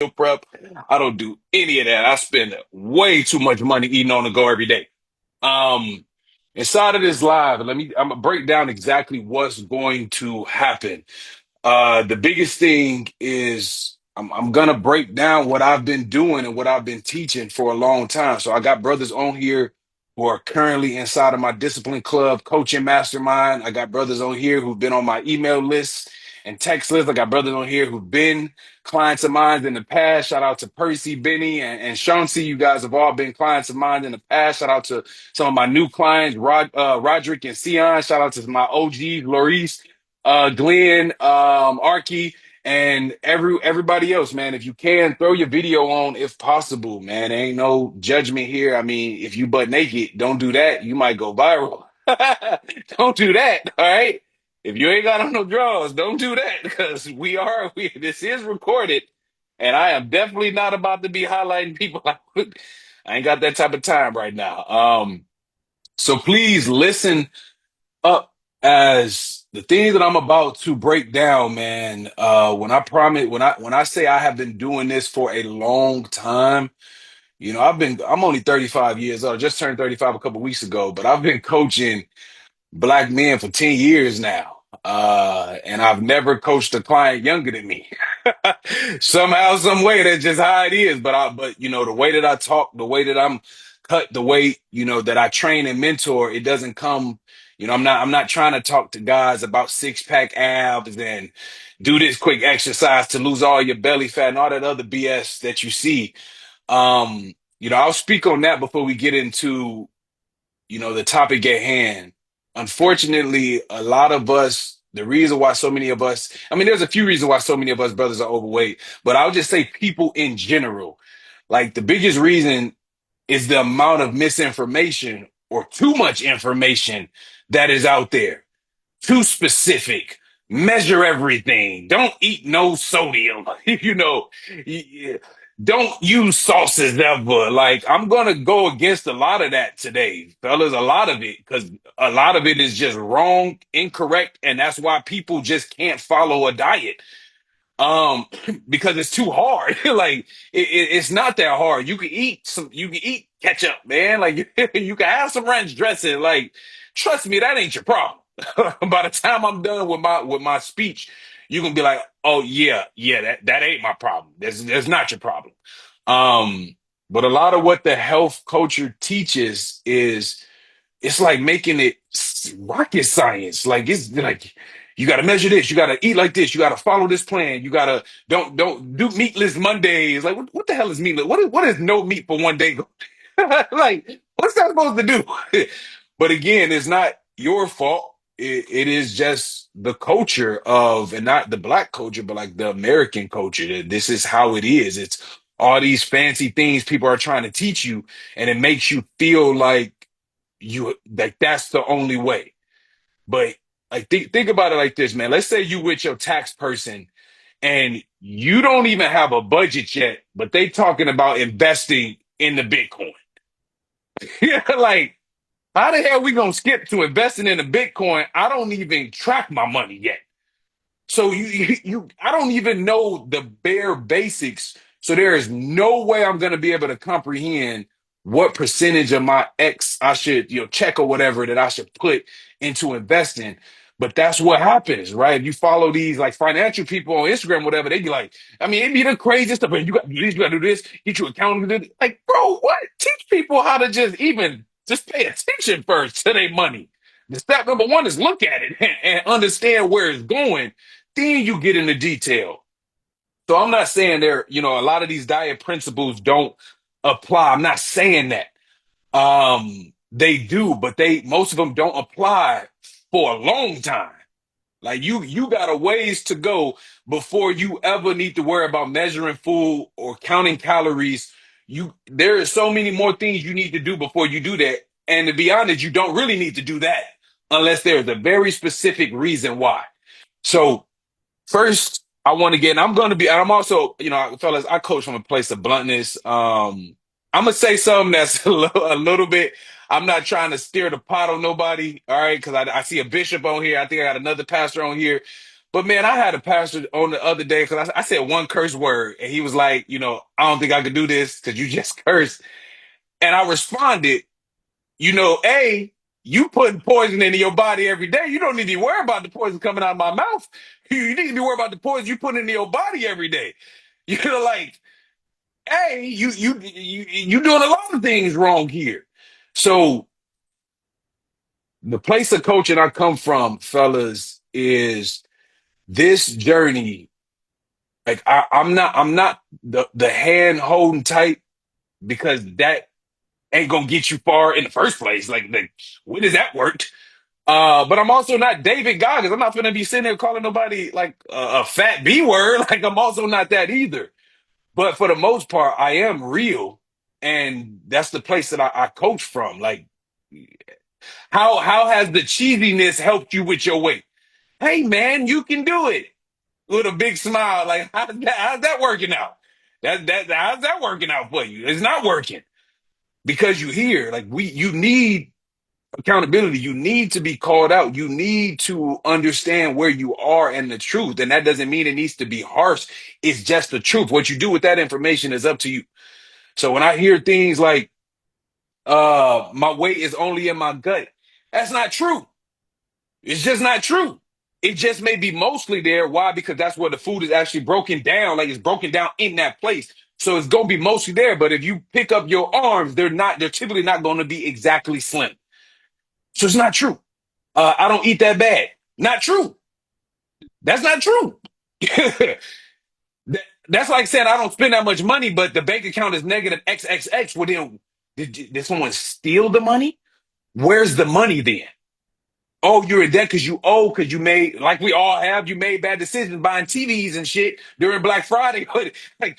meal prep. I don't do any of that. I spend way too much money eating on the go every day. Um, Inside of this live, I'm gonna break down exactly what's going to happen. The biggest thing is I'm gonna break down what I've been doing and what I've been teaching for a long time. So I got brothers on here who are currently inside of my discipline club coaching mastermind. I got brothers on here who've been on my email list and text list. I got brothers on here who've been clients of mine in the past. Shout out to Percy, Benny, and Chauncey. You guys have all been clients of mine in the past. Shout out to some of my new clients, Roderick and Sion. Shout out to my OGs, Maurice, Glenn, Arky, and everybody else, man. If you can, throw your video on if possible, man. There ain't no judgment here. I mean, if you butt naked, don't do that. You might go viral. Don't do that, all right? If you ain't got on no drawers, don't do that because this is recorded, and I am definitely not about to be highlighting people. I ain't got that type of time right now. So please listen up as the things that I'm about to break down, man. When I say I have been doing this for a long time, I'm only 35 years old. I just turned 35 a couple weeks ago, but I've been coaching black men for 10 years now. And I've never coached a client younger than me. Somehow, some way, that's just how it is. But the way that I talk, the way that I'm cut, the way, that I train and mentor, it doesn't come, I'm not trying to talk to guys about six pack abs and do this quick exercise to lose all your belly fat and all that other BS that you see. I'll speak on that before we get into the topic at hand. Unfortunately, a lot of us, the reason why so many of us, I mean, there's a few reasons why so many of us brothers are overweight, but I'll just say people in general. Like the biggest reason is the amount of misinformation or too much information that is out there. Too specific. Measure everything. Don't eat no sodium. Don't use sauces ever. Like, I'm going to go against a lot of that today, fellas, a lot of it, because a lot of it is just wrong, incorrect, and that's why people just can't follow a diet. Um, because it's too hard. Like, it's not that hard. You can eat ketchup, man. Like, you can have some ranch dressing. Like, trust me, that ain't your problem. By the time I'm done with my speech, you can be like, oh yeah, that ain't my problem. That's not your problem. But a lot of what the health culture teaches is it's like making it rocket science. Like it's like you got to measure this, you got to eat like this, you got to follow this plan, you got to don't do meatless Mondays. Like what the hell is meatless? What is no meat for one day? Like what's that supposed to do? But again, it's not your fault. It is just the culture of, and not the black culture, but like the American culture. That this is how it is. It's all these fancy things people are trying to teach you, and it makes you feel like that's the only way. But like think about it like this, man. Let's say you with your tax person and you don't even have a budget yet, but they talking about investing in the Bitcoin. Yeah, like how the hell we gonna skip to investing in the Bitcoin? I don't even track my money yet. So I don't even know the bare basics. So there is no way I'm going to be able to comprehend what percentage of my X I should, check or whatever that I should put into investing. But that's what happens, right? If you follow these like financial people on Instagram, whatever, they be like, I mean, it'd be the craziest stuff. You got to do this, you got to do this, get you accountable. Like, bro, what? Teach people how to just pay attention first to their money. The step number one is look at it and understand where it's going, then you get into detail. So I'm not saying a lot of these diet principles don't apply. I'm not saying that. They do, but most of them don't apply for a long time. Like you got a ways to go before you ever need to worry about measuring food or counting calories. There are so many more things you need to do before you do that. And to be honest, you don't really need to do that unless there's a very specific reason why. So first, I want to get, and I'm going to be, and I'm also, fellas, I coach from a place of bluntness. I'm gonna say something that's a little bit. I'm not trying to steer the pot on nobody, all right? Because I see a bishop on here. I think I got another pastor on here. But man, I had a pastor on the other day because I said one curse word, and he was like, I don't think I could do this because you just cursed. And I responded, A, you putting poison into your body every day. You don't need to be worried about the poison coming out of my mouth. You need to be worried about the poison you put into your body every day. Like, hey, you doing a lot of things wrong here. So the place of coaching I come from, fellas, is this journey. Like I'm not the hand holding tight because that ain't gonna get you far in the first place. Like when does that work? But I'm also not David Goggins. I'm not gonna be sitting there calling nobody like a fat B word. Like I'm also not that either. But for the most part, I am real, and that's the place that I coach from. Like, how has the cheesiness helped you with your weight? Hey, man, you can do it with a big smile. Like, how's that working out? How's that working out for you? It's not working because you hear like you need accountability. You need to be called out. You need to understand where you are and the truth. And that doesn't mean it needs to be harsh. It's just the truth. What you do with that information is up to you. So when I hear things like, my weight is only in my gut, that's not true. It's just not true. It just may be mostly there. Why? Because that's where the food is actually broken down. Like it's broken down in that place. So it's gonna be mostly there. But if you pick up your arms, they're typically not gonna be exactly slim. So it's not true. I don't eat that bad. Not true. That's not true. That's like saying I don't spend that much money, but the bank account is negative XXX. Well, then, did someone steal the money? Where's the money then? Oh, you're in debt because you owe because you made, like we all have, you made bad decisions buying TVs and shit during Black Friday. Like,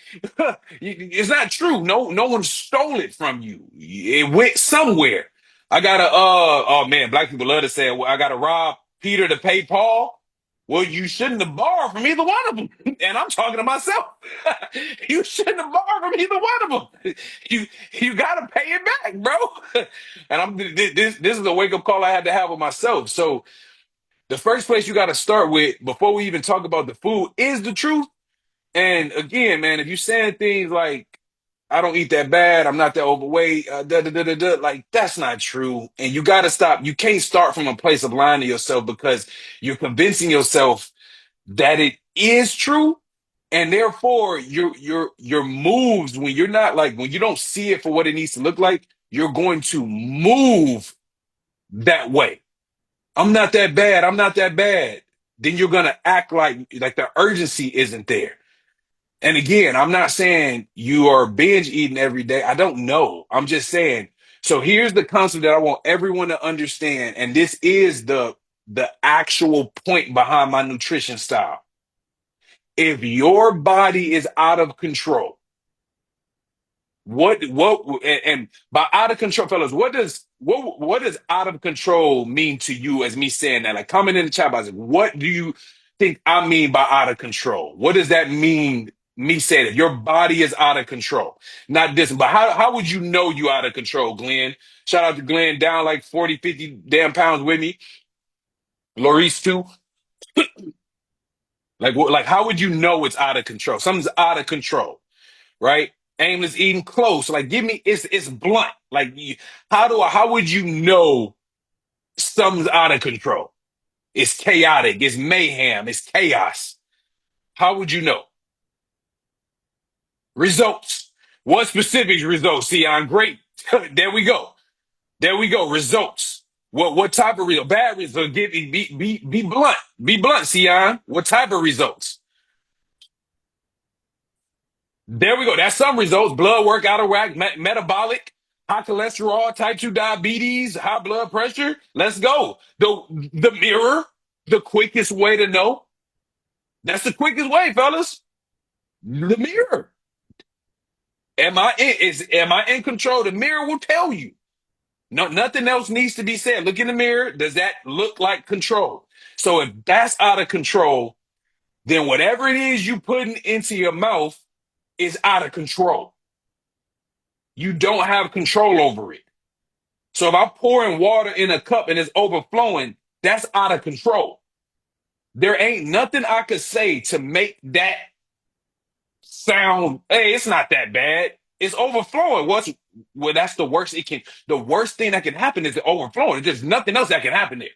it's not true. No one stole it from you. It went somewhere. I gotta, oh man, black people love to say, well, I gotta rob Peter to pay Paul. Well, you shouldn't have borrowed from either one of them. And I'm talking to myself. You shouldn't have borrowed from either one of them. You gotta pay it back, bro. And this is a wake up call I had to have with myself. So the first place you got to start with before we even talk about the food is the truth. And again, man, if you're saying things like I don't eat that bad, I'm not that overweight, like that's not true. And you got to stop. You can't start from a place of lying to yourself because you're convincing yourself that it is true. And therefore, your moves when you're not like when you don't see it for what it needs to look like, you're going to move that way. I'm not that bad. I'm not that bad. Then you're gonna act like the urgency isn't there. And again, I'm not saying you are binge eating every day. I don't know. I'm just saying. So here's the concept that I want everyone to understand, and this is the actual point behind my nutrition style. If your body is out of control, and by out of control, fellas, what does out of control mean to you as me saying that? Like comment in the chat box, what do you think I mean by out of control? What does that mean? Me saying that your body is out of control, not this, but how would you know you out of control, Glenn? Shout out to Glenn, down like 40, 50 damn pounds with me. Lorice too. Like how would you know it's out of control? Something's out of control, right? Aimless eating close. Like, give me it's blunt. Like, how would you know something's out of control? It's chaotic. It's mayhem. It's chaos. How would you know? Results. What specific results? See, I'm great. There we go. There we go. Results. What type of result? Bad results. Be blunt. Be blunt, Sion. What type of results? There we go. That's some results. Blood work out of whack, metabolic, high cholesterol, type 2 diabetes, high blood pressure. Let's go. The mirror, the quickest way to know. That's the quickest way, fellas. The mirror. Am I in control? The mirror will tell you. No, nothing else needs to be said. Look in the mirror. Does that look like control? So if that's out of control, then whatever it is you putting into your mouth is out of control. You don't have control over it. So if I'm pouring water in a cup and it's overflowing, that's out of control. There ain't nothing I could say to make that sound, hey, it's not that bad. It's overflowing. Well, that's the worst the worst thing that can happen is the overflowing. There's nothing else that can happen there.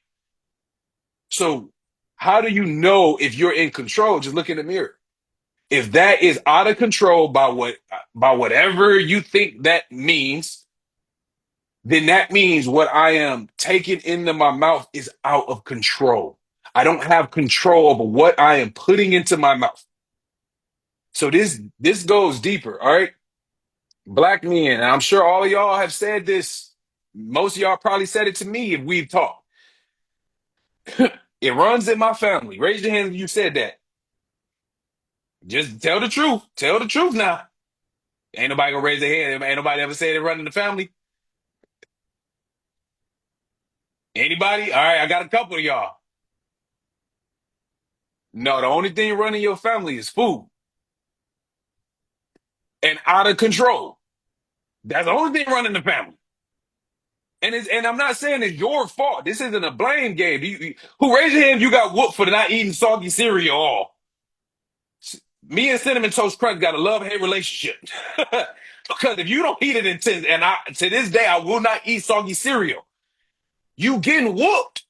So how do you know if you're in control? Just look in the mirror. If that is out of control by whatever you think that means, then that means what I am taking into my mouth is out of control. I don't have control over what I am putting into my mouth. So this goes deeper, all right? Black men, and I'm sure all of y'all have said this. Most of y'all probably said it to me if we've talked. It runs in my family. Raise your hand if you said that. Just tell the truth. Tell the truth now. Ain't nobody gonna raise their hand. Ain't nobody ever said it run in the family. Anybody? All right, I got a couple of y'all. No, the only thing running your family is food and out of control. That's the only thing running the family. And I'm not saying it's your fault. This isn't a blame game. Who raise your hand if you got whooped for not eating soggy cereal all? Me and Cinnamon Toast Crunch got a love-hate relationship. Because if you don't eat it and to this day I will not eat soggy cereal. You getting whooped.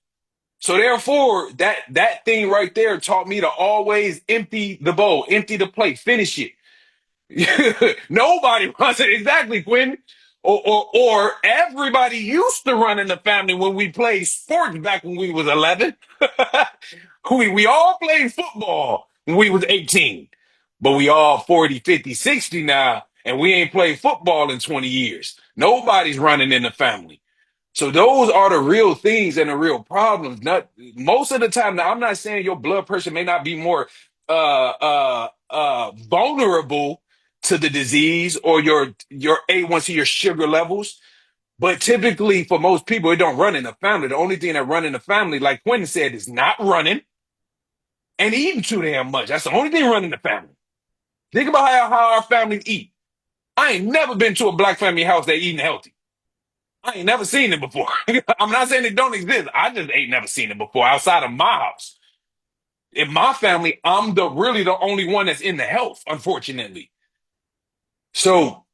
So therefore, that thing right there taught me to always empty the bowl, empty the plate, finish it. Nobody runs it exactly, Quinn. Or everybody used to run in the family when we played sports back when we was 11. We all played football when we was 18. But we all 40, 50, 60 now, and we ain't played football in 20 years. Nobody's running in the family. So those are the real things and the real problems. Not most of the time. Now, I'm not saying your blood pressure may not be more vulnerable to the disease or your A1C, your sugar levels, but typically for most people, it don't run in the family. The only thing that run in the family, like Quentin said, is not running and eating too damn much. That's the only thing running in the family. Think about how our families eat. I ain't never been to a black family house that eating healthy. I ain't never seen it before. I'm not saying it don't exist. I just ain't never seen it before outside of my house. In my family, I'm really the only one that's in the health, unfortunately. So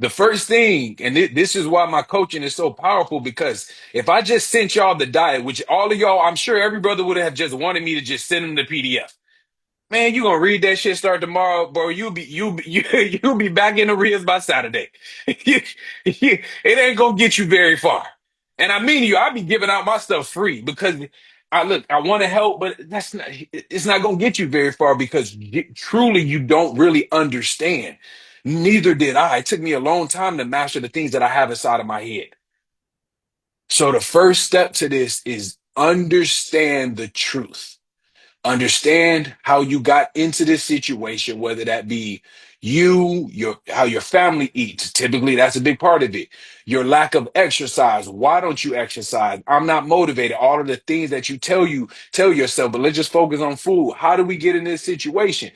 the first thing, and this is why my coaching is so powerful, because if I just sent y'all the diet, which all of y'all, I'm sure every brother would have just wanted me to just send them the PDF. Man, you gonna read that shit start tomorrow, bro. You'll be back in the reels by Saturday. It ain't gonna get you very far. And I mean you, I be giving out my stuff free because I want to help, but it's not gonna get you very far because truly you don't really understand. Neither did I. It took me a long time to master the things that I have inside of my head. So the first step to this is understand the truth. Understand how you got into this situation, whether that be how your family eats. Typically, that's a big part of it. Your lack of exercise. Why don't you exercise? I'm not motivated. All of the things that tell yourself, but let's just focus on food. How do we get in this situation?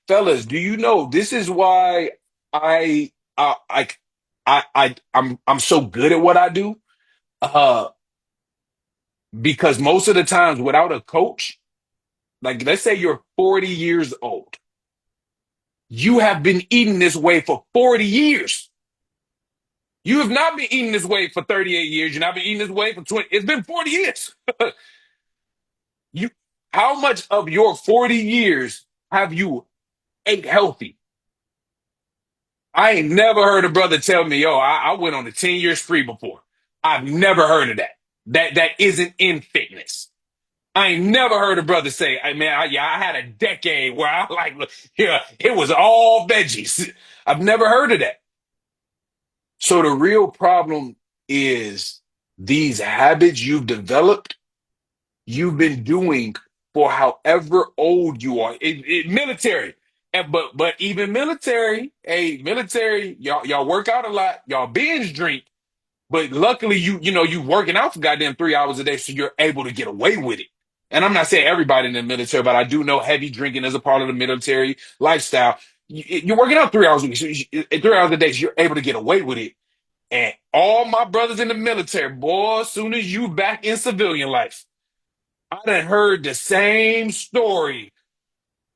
Fellas, do you know this is why I I I'm so good at what I do? Uh, because most of the times without a coach, like, let's say you're 40 years old. You have been eating this way for 40 years. You have not been eating this way for 38 years. You've not been eating this way for 20. It's been 40 years. you, how much of your 40 years have you ate healthy? I ain't never heard a brother tell me, yo, I went on a 10-year spree before. I've never heard of that. That isn't in fitness. I ain't never heard a brother say, "Hey man, I had a decade where I like, yeah, it was all veggies." I've never heard of that. So the real problem is these habits you've developed, you've been doing for however old you are. Military, but even military, hey, military, y'all work out a lot, y'all binge drink, but luckily you working out for goddamn 3 hours a day, so you're able to get away with it. And I'm not saying everybody in the military, but I do know heavy drinking is a part of the military lifestyle. You're working out 3 hours a week, so 3 hours a day, so you're able to get away with it. And all my brothers in the military, boy, as soon as you back in civilian life, I done heard the same story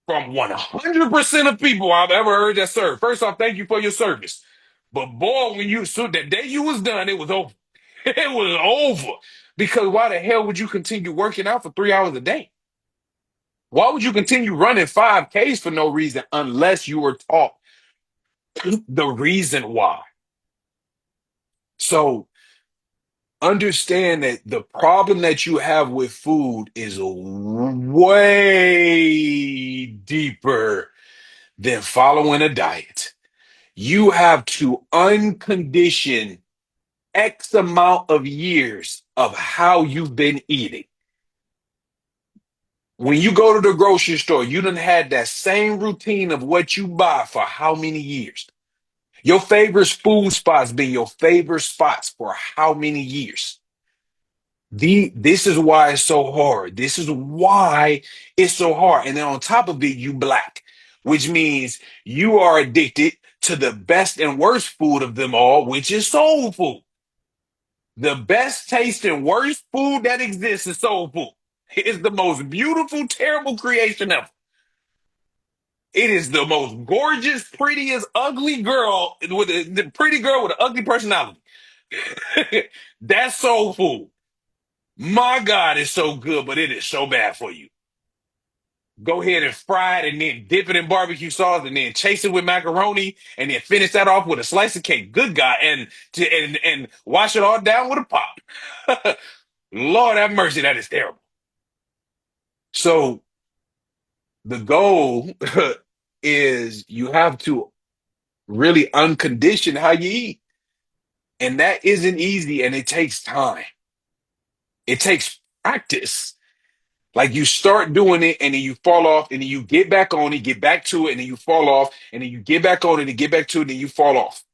from 100% of people I've ever heard that serve. First off, thank you for your service. But boy, when you so the day you was done, it was over. It was over. Because why the hell would you continue working out for 3 hours a day? Why would you continue running 5Ks for no reason unless you were taught the reason why? So understand that the problem that you have with food is way deeper than following a diet. You have to uncondition X amount of years of how you've been eating. When you go to the grocery store, you done had that same routine of what you buy for how many years? Your favorite food spots been your favorite spots for how many years? This is why it's so hard. This is why it's so hard. And then on top of it, you black, which means you are addicted to the best and worst food of them all, which is soul food. The best taste and worst food that exists is soul food. It is the most beautiful, terrible creation ever. It is the most gorgeous, prettiest, ugly girl with the pretty girl with an ugly personality. That's soul food. My God, it's so good, but it is so bad for you. Go ahead and fry it and then dip it in barbecue sauce and then chase it with macaroni and then finish that off with a slice of cake. Good God. And wash it all down with a pop. Lord have mercy, that is terrible. So the goal is you have to really uncondition how you eat. And that isn't easy and it takes time. It takes practice. Like you start doing it and then you fall off and then you get back on it, get back to it, and then you fall off, and then you get back on it and get back to it, and then you fall off.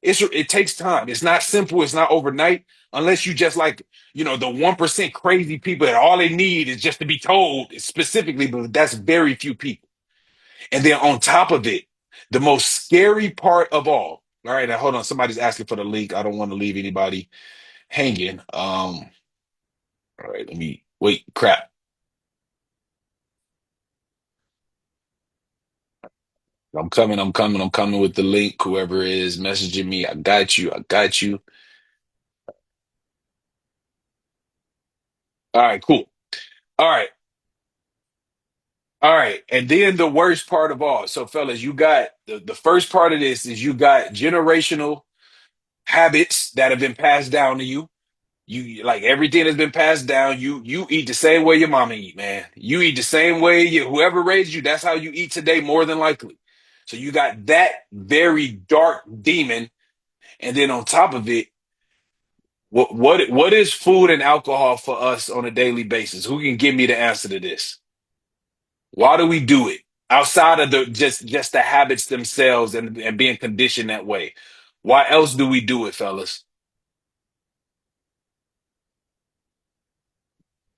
It takes time. It's not simple, it's not overnight, unless you just like, the 1% crazy people that all they need is just to be told specifically, but that's very few people. And then on top of it, the most scary part of all right, now hold on, somebody's asking for the link. I don't want to leave anybody hanging. All right, let me wait, crap. I'm coming with the link. Whoever is messaging me, I got you. I got you. All right, cool. All right. All right. And then the worst part of all. So, fellas, you got the first part of this is you got generational habits that have been passed down to you. You like everything that's been passed down. You eat the same way your mama eat, man. You eat the same way whoever raised you, that's how you eat today, more than likely. So you got that very dark demon. And then on top of it, what is food and alcohol for us on a daily basis? Who can give me the answer to this? Why do we do it outside of the just the habits themselves and being conditioned that way? Why else do we do it, fellas?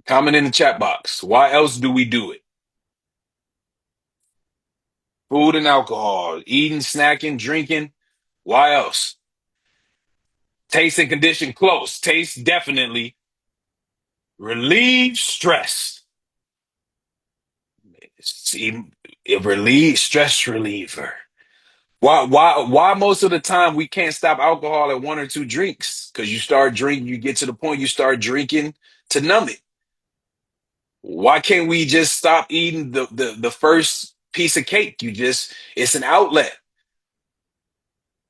Comment in the chat box. Why else do we do it? Food and alcohol, eating, snacking, drinking. Why else? Taste and condition close. Taste definitely. Relieve stress. See, it relieves stress reliever. Why most of the time we can't stop alcohol at one or two drinks? Because you start drinking, you get to the point you start drinking to numb it. Why can't we just stop eating the first piece of cake? It's an outlet.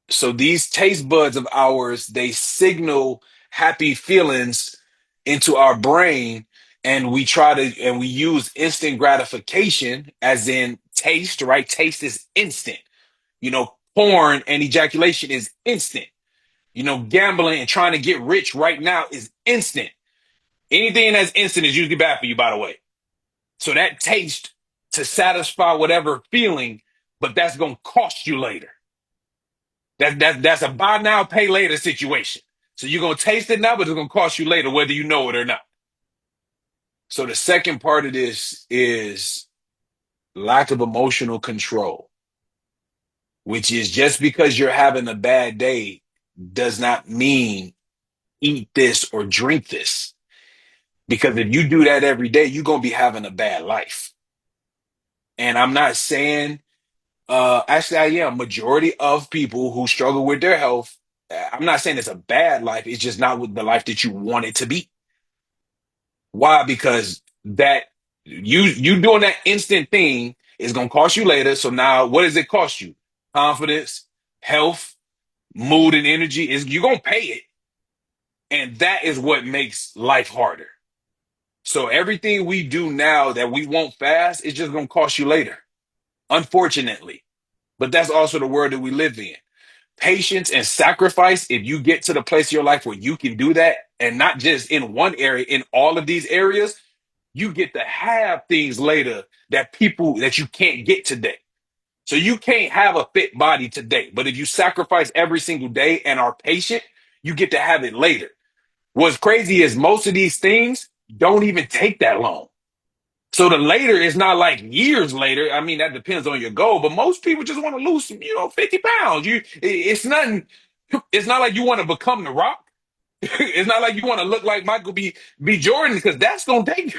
So these taste buds of ours, they signal happy feelings into our brain, and we use instant gratification as in taste, right? Taste is instant. Porn and ejaculation is instant. Gambling and trying to get rich right now is instant. Anything that's instant is usually bad for you, by the way. So that taste to satisfy whatever feeling, but that's gonna cost you later. That's a buy now, pay later situation. So you're gonna taste it now, but it's gonna cost you later, whether you know it or not. So the second part of this is lack of emotional control, which is just because you're having a bad day does not mean eat this or drink this. Because if you do that every day, you're gonna be having a bad life. And I'm not saying actually I am majority of people who struggle with their health. I'm not saying it's a bad life, it's just not with the life that you want it to be. Why? Because that you doing that instant thing is gonna cost you later. So now what does it cost you? Confidence, health, mood, and energy is you're gonna pay it. And that is what makes life harder. So everything we do now that we want fast is just gonna cost you later, unfortunately. But that's also the world that we live in. Patience and sacrifice, if you get to the place of your life where you can do that, and not just in one area, in all of these areas, you get to have things later that people that you can't get today. So you can't have a fit body today, but if you sacrifice every single day and are patient, you get to have it later. What's crazy is most of these things don't even take that long. So the later is not like years later. I mean, that depends on your goal, but most people just want to lose, 50 pounds. It's nothing. It's not like you want to become the Rock. It's not like you want to look like Michael B. Jordan because that's gonna take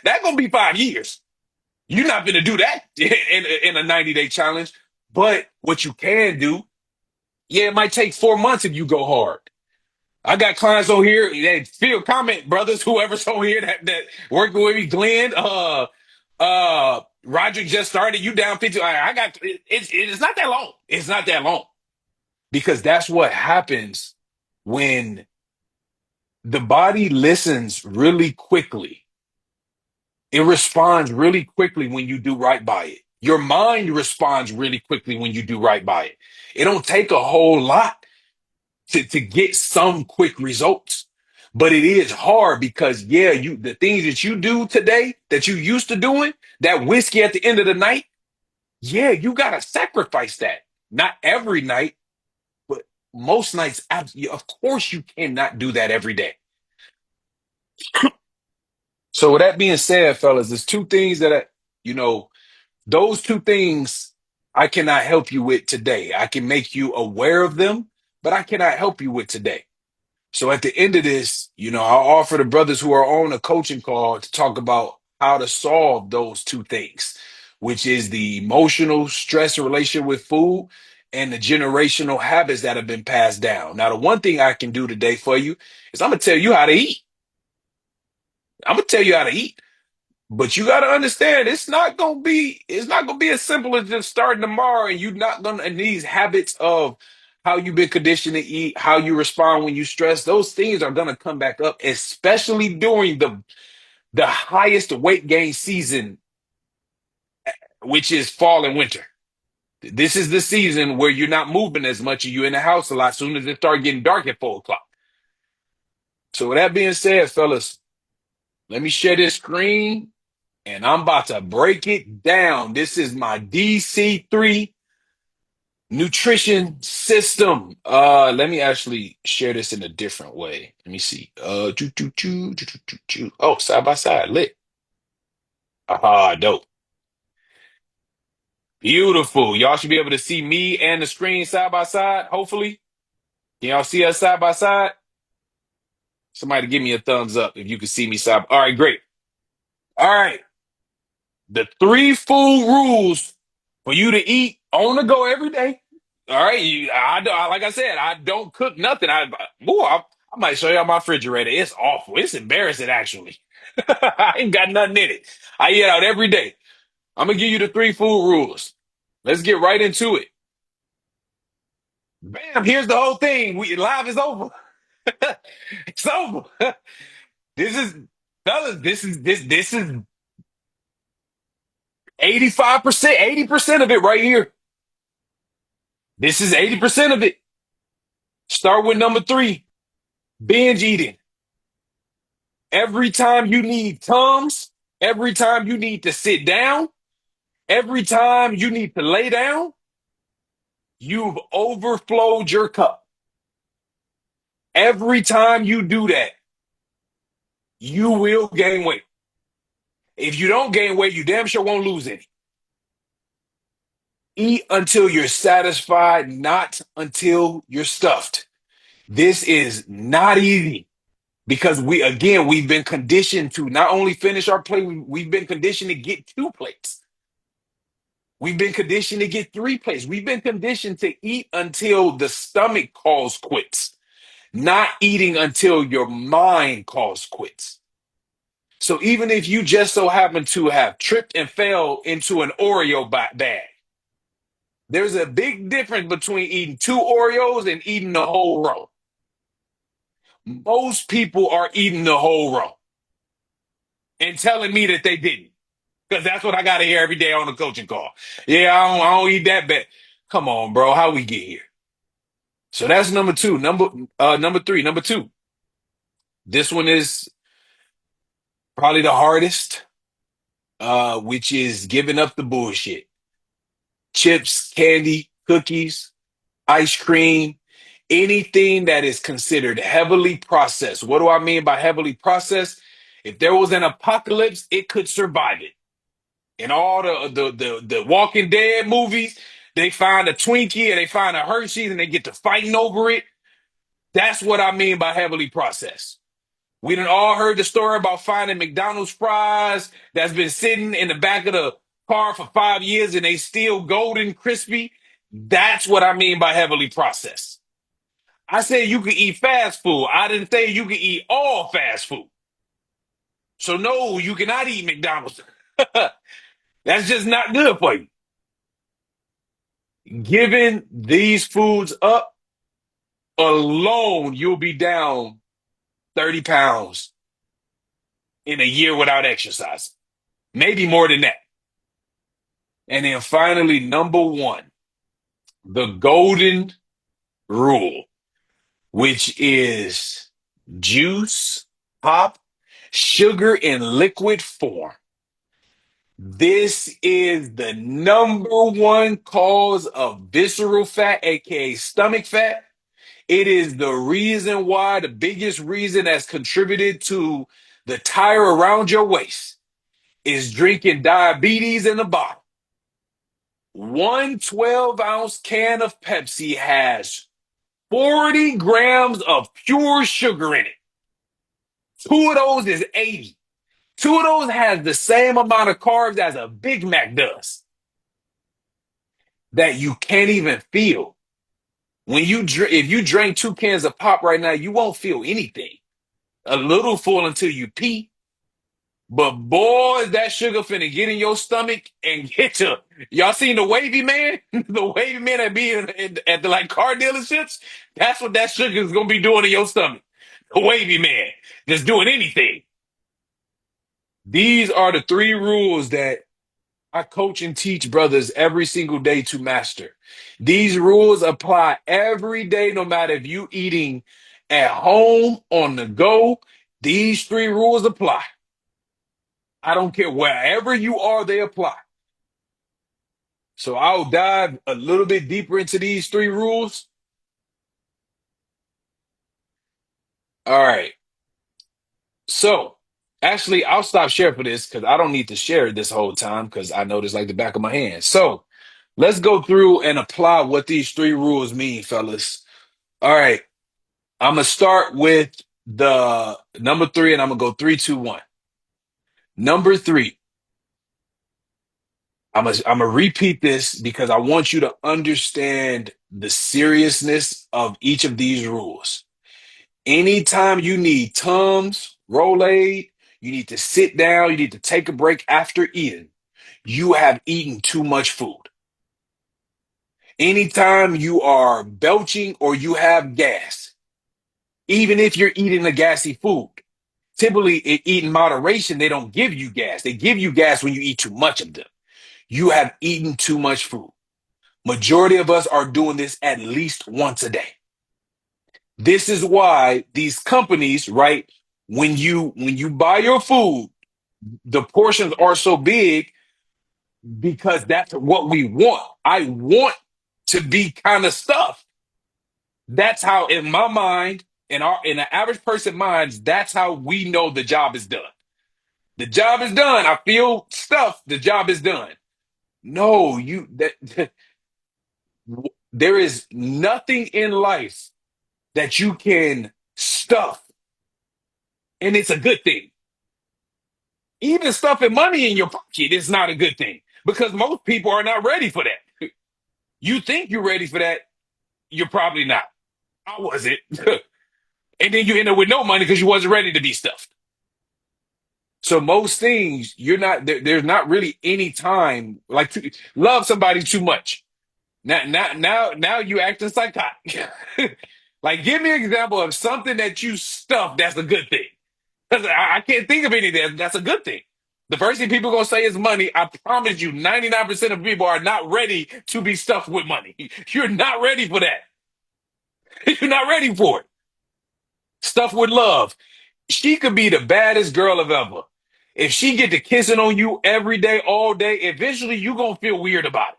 that's gonna be 5 years. You're not gonna do that in a 90-day challenge. But what you can do, yeah, it might take 4 months if you go hard. I got clients on here. They feel comment, brothers, whoever's on here that working with me, Glenn, Roderick just started. You down 50. I got it's not that long. It's not that long. Because that's what happens when the body listens really quickly. It responds really quickly when you do right by it. Your mind responds really quickly when you do right by it. It don't take a whole lot to get some quick results. But it is hard because the things that you do today that you used to doing, that whiskey at the end of the night, you gotta sacrifice that. Not every night, but most nights, of course you cannot do that every day. So with that being said, fellas, there's two things you know, those two things I cannot help you with today. I can make you aware of them, but I cannot help you with today. So at the end of this, I'll offer the brothers who are on a coaching call to talk about how to solve those two things, which is the emotional stress in relation with food and the generational habits that have been passed down. Now, the one thing I can do today for you is I'm gonna tell you how to eat. I'm gonna tell you how to eat. But you got to understand, it's not gonna be as simple as just starting tomorrow, and you're not gonna. And these habits of how you've been conditioned to eat, how you respond when you stress, those things are gonna come back up, especially during the highest weight gain season, which is fall and winter. This is the season where you're not moving as much, and you're in the house a lot. Soon as it start getting dark at 4 o'clock. So with that being said, fellas, let me share this screen. And I'm about to break it down. This is my DC3 nutrition system. Let me actually share this in a different way. Let me see. Oh, side by side, lit. Ah, dope. Beautiful. Y'all should be able to see me and the screen side by side, hopefully. Can y'all see us side by side? Somebody give me a thumbs up if you can see me side. All right, great. All right. The three food rules for you to eat on the go every day. All right, like I said, I don't cook nothing. I might show y'all my refrigerator. It's awful. It's embarrassing, actually. I ain't got nothing in it. I eat out every day. I'm gonna give you the three food rules. Let's get right into it. Bam! Here's the whole thing. We live is over. It's over. This is, fellas. This is 85%, 80% of it right here. This is 80% of it. Start with number three, binge eating. Every time you need Tums, every time you need to sit down, every time you need to lay down, you've overflowed your cup. Every time you do that, you will gain weight. If you don't gain weight, you damn sure won't lose any. Eat until you're satisfied, not until you're stuffed. This is not easy. Because we've been conditioned to not only finish our plate, we've been conditioned to get two plates. We've been conditioned to get three plates. We've been conditioned to eat until the stomach calls quits, not eating until your mind calls quits. So even if you just so happen to have tripped and fell into an Oreo bag, there's a big difference between eating two Oreos and eating the whole row. Most people are eating the whole row and telling me that they didn't. Because that's what I got to hear every day on the coaching call. Yeah, I don't eat that bad. Come on, bro. How we get here? So that's number two. Number three. Number two. This one is probably the hardest, which is giving up the bullshit. Chips, candy, cookies, ice cream, anything that is considered heavily processed. What do I mean by heavily processed? If there was an apocalypse, it could survive it. In all the Walking Dead movies, they find a Twinkie and they find a Hershey's and they get to fighting over it. That's what I mean by heavily processed. We done all heard the story about finding McDonald's fries that's been sitting in the back of the car for 5 years and they still golden crispy. That's what I mean by heavily processed. I said you can eat fast food. I didn't say you can eat all fast food. So no, you cannot eat McDonald's. That's just not good for you. Giving these foods up alone, you'll be down 30 pounds in a year without exercise. Maybe more than that. And then finally, number one, the golden rule, which is juice, pop, sugar in liquid form. This is the number one cause of visceral fat, aka stomach fat. It is the reason why, the biggest reason that's contributed to the tire around your waist is drinking diabetes in a bottle. One 12-ounce can of Pepsi has 40 grams of pure sugar in it. Two of those is 80. Two of those has the same amount of carbs as a Big Mac does that you can't even feel. If you drink two cans of pop right now, you won't feel anything. A little full until you pee. But boy, is that sugar finna get in your stomach and get you. Y'all seen the wavy man? The wavy man that be at the like car dealerships? That's what that sugar is gonna be doing in your stomach. The wavy man. Just doing anything. These are the three rules that I coach and teach brothers every single day to master. These rules apply every day, no matter if you eating at home, on the go. These three rules apply. I don't care wherever you are, they apply. So I'll dive a little bit deeper into these three rules. All right. So actually, I'll stop sharing for this because I don't need to share it this whole time because I know this like the back of my hand. So let's go through and apply what these three rules mean, fellas. All right. I'm going to start with the number three and I'm going to go three, two, one. Number three, I'm gonna repeat this because I want you to understand the seriousness of each of these rules. Anytime you need Tums, Rolade, you need to sit down, you need to take a break after eating, you have eaten too much food. Anytime you are belching or you have gas, even if you're eating a gassy food, typically eat in moderation, they don't give you gas. They give you gas when you eat too much of them. You have eaten too much food. Majority of us are doing this at least once a day. This is why these companies, right, when you buy your food, the portions are so big because that's what we want. I want to be kind of stuffed. That's how, in my mind, in the average person minds, that's how we know the job is done. The job is done. I feel stuffed. The job is done. No, there is nothing in life that you can stuff And it's a good thing. Even stuffing money in your pocket is not a good thing because most people are not ready for that. You think you're ready for that, you're probably not. I wasn't. And then you end up with no money because you wasn't ready to be stuffed. So most things you're not there's not really any time like to love somebody too much. Now you acting psychotic. Like give me an example of something that you stuffed that's a good thing. Because I can't think of anything that's a good thing. The first thing people are gonna say is money. I promise you, 99% of people are not ready to be stuffed with money. You're not ready for that. You're not ready for it. Stuffed with love. She could be the baddest girl of ever. If she get to kissing on you every day, all day, eventually you gonna feel weird about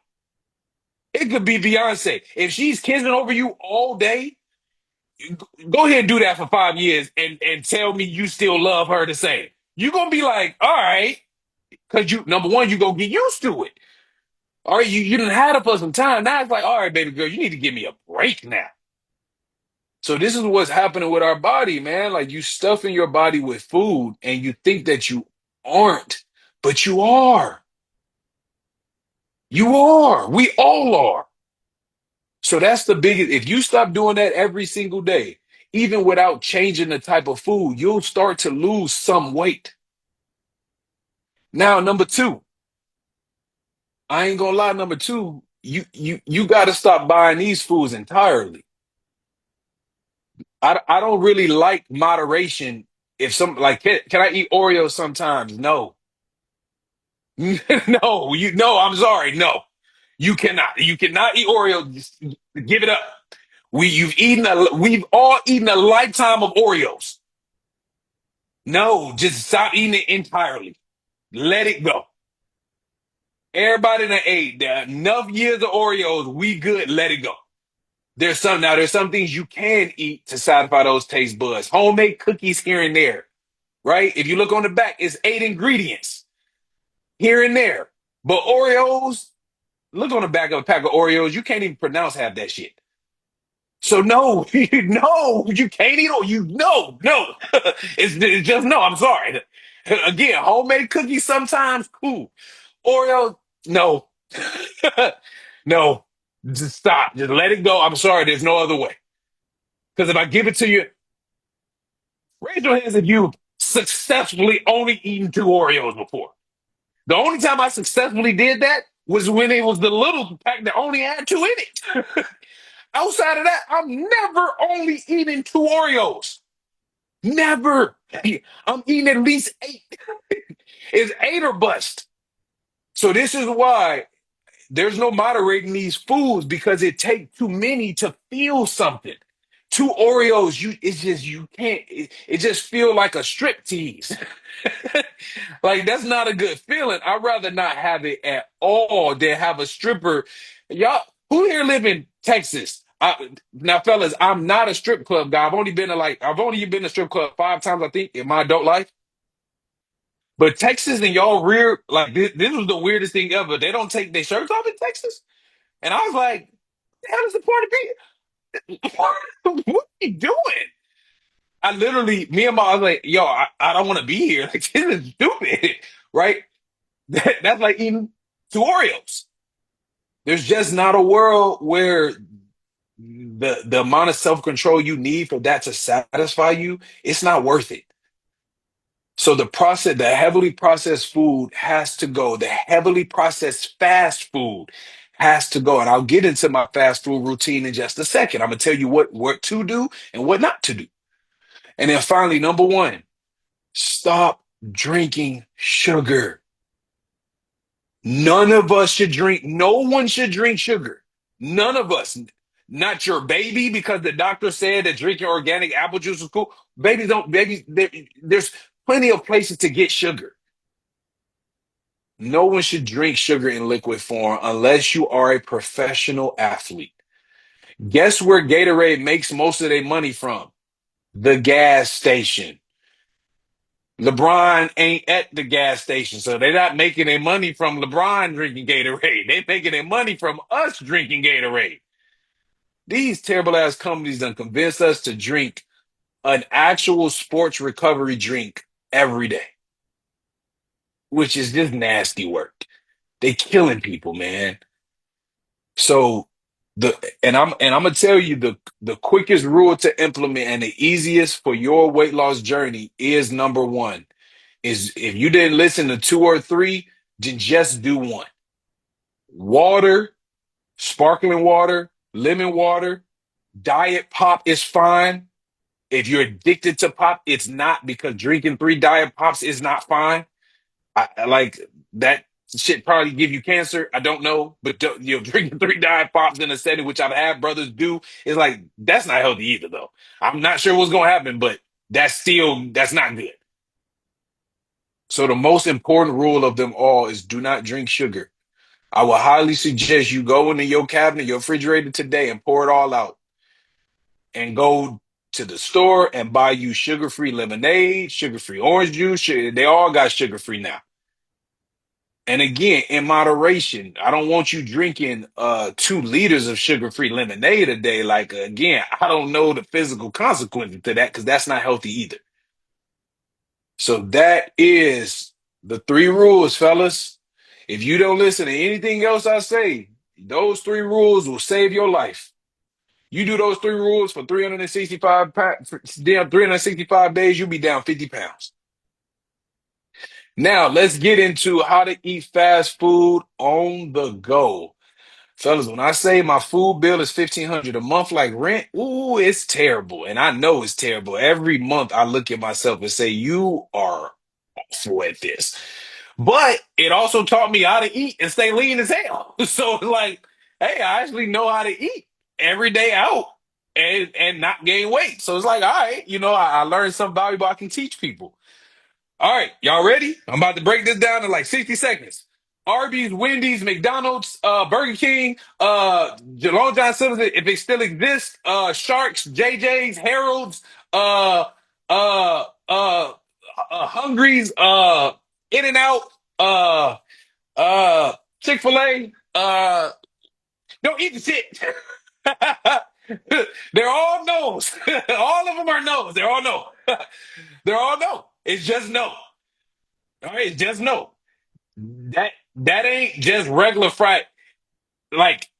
it. It could be Beyonce. If she's kissing over you all day, go ahead and do that for 5 years and tell me you still love her the same. You gonna be like, all right, because you number one, you gonna get used to it. All right, you done had it for some time. Now it's like, all right, baby girl, you need to give me a break now. So this is what's happening with our body, man. Like you stuffing your body with food and you think that you aren't, but you are. You are. We all are. So that's the biggest. If you stop doing that every single day, even without changing the type of food, you'll start to lose some weight. Now, number two, I ain't gonna lie, number two, you got to stop buying these foods entirely. I don't really like moderation. If some like can I eat Oreos sometimes? No. No, I'm sorry. No. You cannot. You cannot eat Oreos. Just give it up. We've all eaten a lifetime of Oreos. No, just stop eating it entirely. Let it go. Everybody that ate enough years of Oreos, we good. Let it go. There's some things you can eat to satisfy those taste buds. Homemade cookies here and there, right? If you look on the back, it's 8 ingredients here and there. But Oreos, look on the back of a pack of Oreos, you can't even pronounce half that shit. So no, no, you can't eat. You no. It's just no. I'm sorry. Again, homemade cookies sometimes cool. Oreo, no, no. Just stop. Just let it go. I'm sorry. There's no other way. Because if I give it to you, raise your hands if you successfully only eaten 2 Oreos before. The only time I successfully did that was when it was the little pack that only had two in it. Outside of that, I'm never only eating 2 Oreos. Never. I'm eating at least eight. It's eight or bust. So this is why there's no moderating these foods because it takes too many to feel something. 2 Oreos, it's just you can't. It just feel like a strip tease. Like that's not a good feeling. I'd rather not have it at all than have a stripper. Y'all, who here live in Texas? Now, fellas, I'm not a strip club guy. I've only been to strip club 5 times, I think, in my adult life. But Texas and y'all rear like this was the weirdest thing ever. They don't take their shirts off in Texas, and I was like, "The hell is the point of being? What are you doing?" I literally, me and my, I was like, "Yo, I don't want to be here. Like this is stupid, right?" That's like eating 2 Oreos. There's just not a world where the amount of self control you need for that to satisfy you, it's not worth it. So the heavily processed food has to go. The heavily processed fast food has to go. And I'll get into my fast food routine in just a second. I'm gonna tell you what to do and what not to do. And then finally, number one, stop drinking sugar. None of us should drink, no one should drink sugar. None of us. Not your baby, because the doctor said that drinking organic apple juice is cool. There's plenty of places to get sugar. No one should drink sugar in liquid form unless you are a professional athlete. Guess where Gatorade makes most of their money from? The gas station. LeBron ain't at the gas station, so they're not making their money from LeBron drinking Gatorade. They're making their money from us drinking Gatorade. These terrible ass companies done convinced us to drink an actual sports recovery drink every day, which is just nasty work. They killing people, man. So the and I'm gonna tell you the quickest rule to implement and the easiest for your weight loss journey is number one. Is if you didn't listen to two or three, then just do one. Water, sparkling water, lemon water, diet pop is fine. If you're addicted to pop, it's not because drinking three diet pops is not fine. I like that shit probably give you cancer. I don't know, but drinking three diet pops in a setting, which I've had brothers do, is like that's not healthy either, though. I'm not sure what's gonna happen, but that's not good. So the most important rule of them all is do not drink sugar. I would highly suggest you go into your cabinet, your refrigerator today, and pour it all out, and go to the store and buy you sugar-free lemonade, sugar-free orange juice. They all got sugar-free now. And again, in moderation. I don't want you drinking 2 liters of sugar-free lemonade a day. Like again, I don't know the physical consequences to that because that's not healthy either. So that is the 3 rules, fellas. If you don't listen to anything else I say, those 3 rules will save your life. You do those 3 rules for 365 days, you'll be down 50 pounds. Now, let's get into how to eat fast food on the go. Fellas, when I say my food bill is 1,500 a month like rent, ooh, it's terrible. And I know it's terrible. Every month I look at myself and say, you are awful at this. But it also taught me how to eat and stay lean as hell. So like, hey, I actually know how to eat every day out and not gain weight. So it's like, all right, I learned something valuable I can teach people. All right, y'all ready? I'm about to break this down in like 60 seconds. Arby's, Wendy's, McDonald's, Burger King, Long John Silver's, if they still exist, Sharks, JJ's, Harold's, uh, uh, uh, Hungry's, In and Out, uh, Chick-fil-A, don't eat the shit. They're all no's. All of them are no's. They're all no. They're all no. It's just no. All right, it's just no. That ain't just regular fried. Like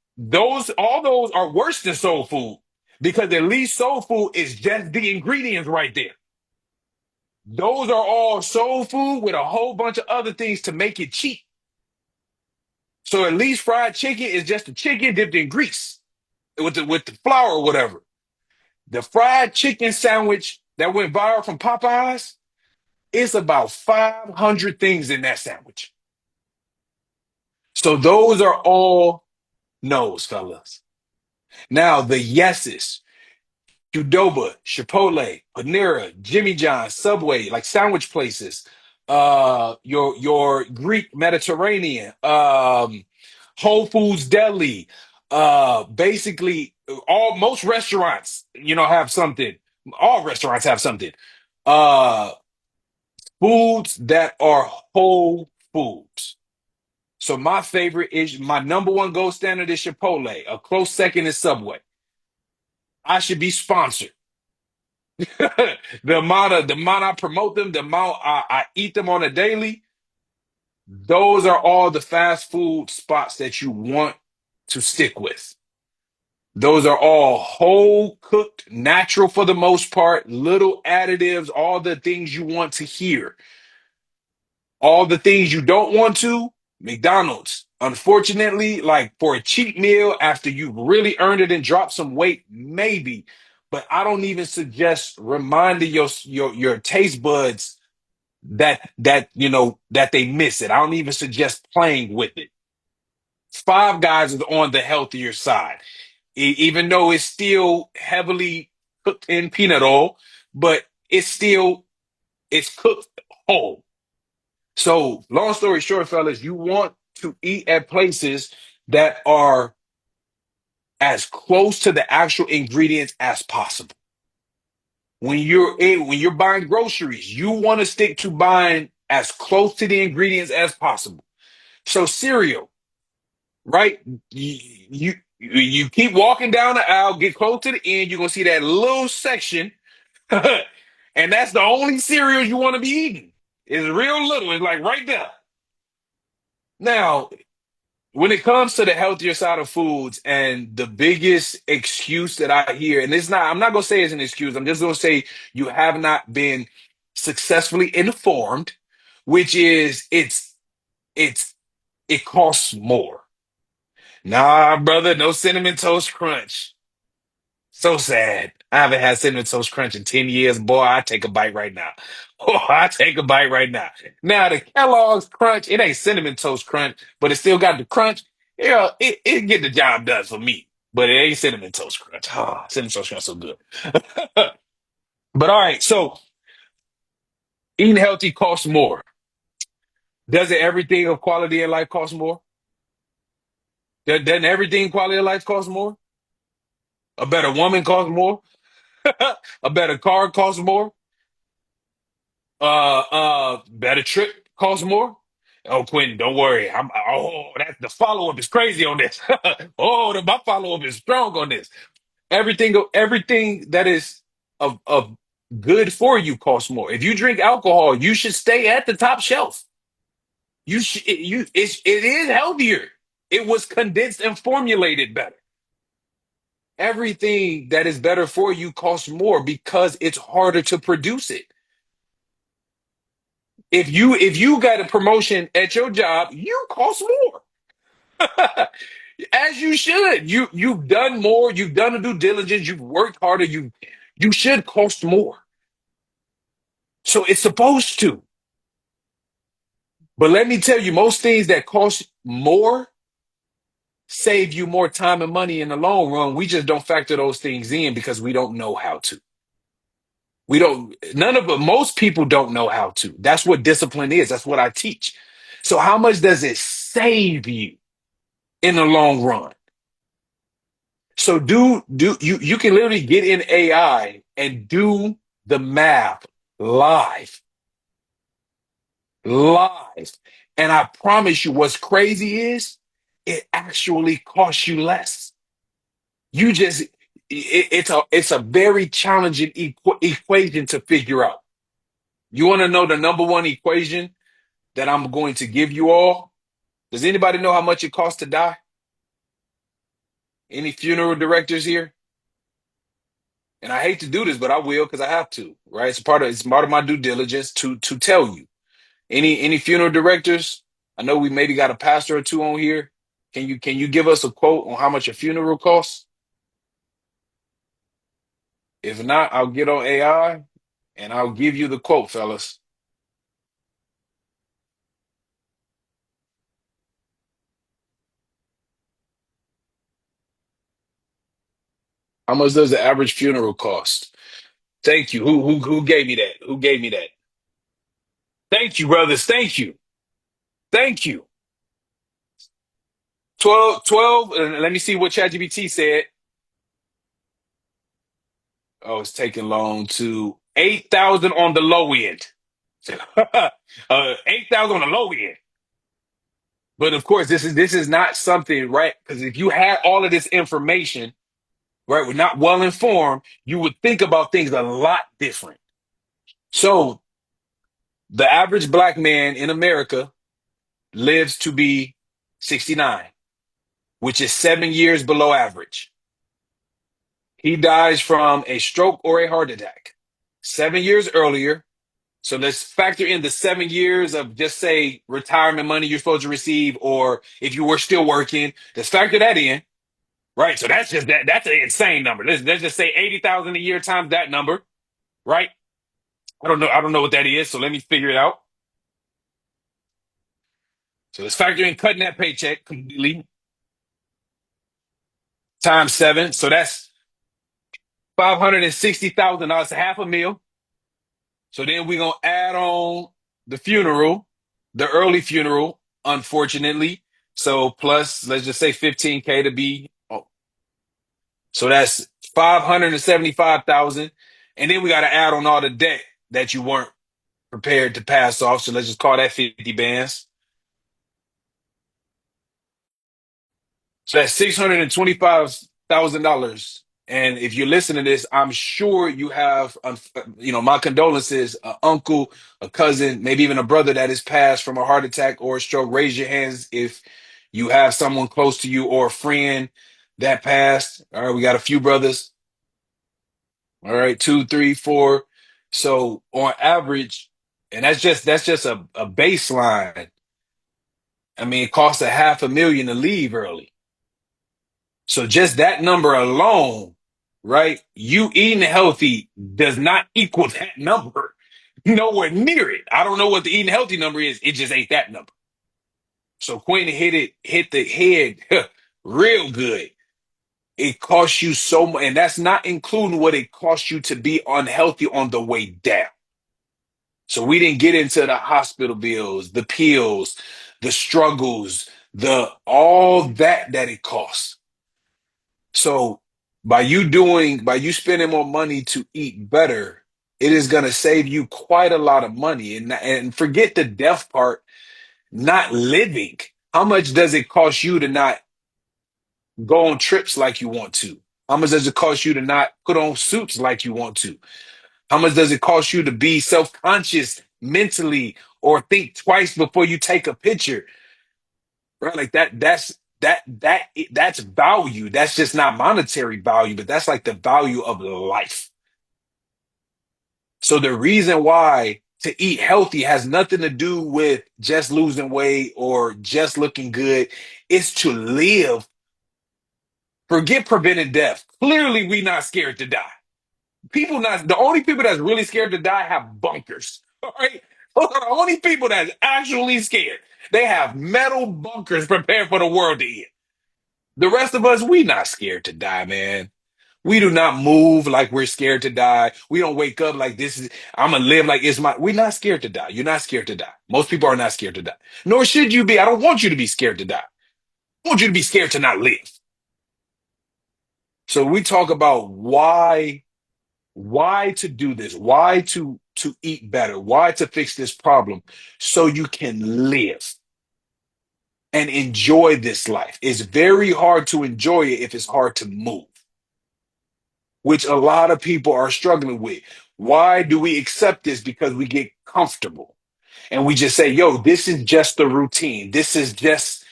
all those are worse than soul food because at least soul food is just the ingredients right there. Those are all soul food with a whole bunch of other things to make it cheap. So at least fried chicken is just a chicken dipped in grease with the flour or whatever. The fried chicken sandwich that went viral from Popeyes, it's about 500 things in that sandwich. So those are all no's, fellas. Now the yeses. Qdoba, Chipotle, Panera, Jimmy John's, Subway, like sandwich places, your Greek Mediterranean, Whole Foods Deli, basically all most restaurants, have something. All restaurants have something. Uh, Foods that are whole foods. So my number one gold standard is Chipotle. A close second is Subway. I should be sponsored. The amount I promote them, the amount I eat them on a daily, those are all the fast food spots that you want to stick with. Those are all whole cooked, natural for the most part, little additives, all the things you want to hear. All the things you don't want to, McDonald's. Unfortunately, like for a cheap meal after you've really earned it and dropped some weight, maybe. But I don't even suggest reminding your taste buds that they miss it. I don't even suggest playing with it. Five Guys is on the healthier side, even though it's still heavily cooked in peanut oil, but it's cooked whole. So, long story short, fellas, you want to eat at places that are as close to the actual ingredients as possible. When you're buying groceries, you want to stick to buying as close to the ingredients as possible. So, cereal, right? You keep walking down the aisle, get close to the end, you're gonna see that little section. And that's the only cereal you want to be eating. It's real little. It's like right there. Now, when it comes to the healthier side of foods, and the biggest excuse that I hear, and it's not, I'm not gonna say it's an excuse, I'm just gonna say you have not been successfully informed, which is it's it costs more. Nah, brother, no cinnamon toast crunch. So sad. I haven't had cinnamon toast crunch in 10 years. Boy, I take a bite right now. Oh, I take a bite right now. Now the Kellogg's crunch, it ain't cinnamon toast crunch, but it still got the crunch. Yeah, it get the job done for me. But it ain't cinnamon toast crunch. Ah, cinnamon toast crunch so good. But all right, so eating healthy costs more. Doesn't everything of quality in life cost more? Doesn't everything quality of life cost more? A better woman costs more. A better car costs more. Better trip costs more. Oh, Quentin, don't worry. That the follow up is crazy on this. My follow up is strong on this. Everything that is of good for you costs more. If you drink alcohol, you should stay at the top shelf. It is healthier. It was condensed and formulated better. Everything that is better for you costs more because it's harder to produce it. If you got a promotion at your job, you cost more. As you should. You've done more, you've done the due diligence, you've worked harder, you should cost more. So it's supposed to. But let me tell you, most things that cost more save you more time and money in the long run. We just don't factor those things in because we don't know how to. We don't, none of it, most people don't know how to. That's what discipline is. That's what I teach. So how much does it save you in the long run? So you can literally get in AI and do the math live, live. And I promise you what's crazy is it actually costs you less. You just it's a very challenging equation to figure out. You want to know the number one equation that I'm going to give you all? Does anybody know how much it costs to die? Any funeral directors here? And I hate to do this, but I will because I have to, right? It's part of my due diligence to tell you. Any funeral directors? I know we maybe got a pastor or two on here. Can you give us a quote on how much a funeral costs? If not, I'll get on AI and I'll give you the quote, fellas. How much does the average funeral cost? Thank you. Who gave me that? Who gave me that? Thank you, brothers. Thank you. Thank you. 12. Let me see what ChatGPT said. Oh, it's taking long to 8,000 on the low end. 8,000 on the low end. But of course, this is not something, right? Because if you had all of this information, right, we're not well informed, you would think about things a lot different. So the average black man in America lives to be 69, which is 7 years below average. He dies from a stroke or a heart attack 7 years earlier. So let's factor in the 7 years of just say retirement money you're supposed to receive, or if you were still working, let's factor that in, right? So that's just that. That's an insane number. Let's just say 80,000 a year times that number, right? I don't know. I don't know what that is. So let me figure it out. So let's factor in cutting that paycheck completely times seven. So that's $560,000, half a meal. So then we're gonna add on the funeral, the early funeral, unfortunately. So plus, let's just say 15K to be. Oh, so that's 575,000, and then we got to add on all the debt that you weren't prepared to pass off. So let's just call that 50 bands. So that's $625,000 And if you're listening to this, I'm sure you have, my condolences, an uncle, a cousin, maybe even a brother that has passed from a heart attack or a stroke. Raise your hands if you have someone close to you or a friend that passed. All right, we got a few brothers. All right, two, three, four. So on average, and that's just a baseline. I mean, it costs a 500,000 to leave early. So just that number alone, right? You eating healthy does not equal that number. Nowhere near it. I don't know what the eating healthy number is. It just ain't that number. So Quentin hit the head real good. It costs you so much, and that's not including what it costs you to be unhealthy on the way down. So we didn't get into the hospital bills, the pills, the struggles, the all that it costs. So by you spending more money to eat better, it is going to save you quite a lot of money. And forget the death part, not living. How much does it cost you to not go on trips like you want to? How much does it cost you to not put on suits like you want to? How much does it cost you to be self-conscious mentally or think twice before you take a picture? Right? Like that's value. That's just not monetary value, but that's like the value of life. So the reason why to eat healthy has nothing to do with just losing weight or just looking good. It's to live. Forget preventing death. Clearly, we not scared to die. People not the only people that's really scared to die have bunkers. All right. Those are the only people that's actually scared. They have metal bunkers prepared for the world to eat. The rest of us, we not scared to die, man. We do not move like we're scared to die. We don't wake up like this is, I'm gonna live like it's my, we're not scared to die. You're not scared to die. Most people are not scared to die. Nor should you be. I don't want you to be scared to die. I want you to be scared to not live. So we talk about why to do this, why to eat better, why to fix this problem so you can live and enjoy this life. It's very hard to enjoy it if it's hard to move, which a lot of people are struggling with. Why do we accept this? Because we get comfortable and we just say, yo, this is just the routine. This is just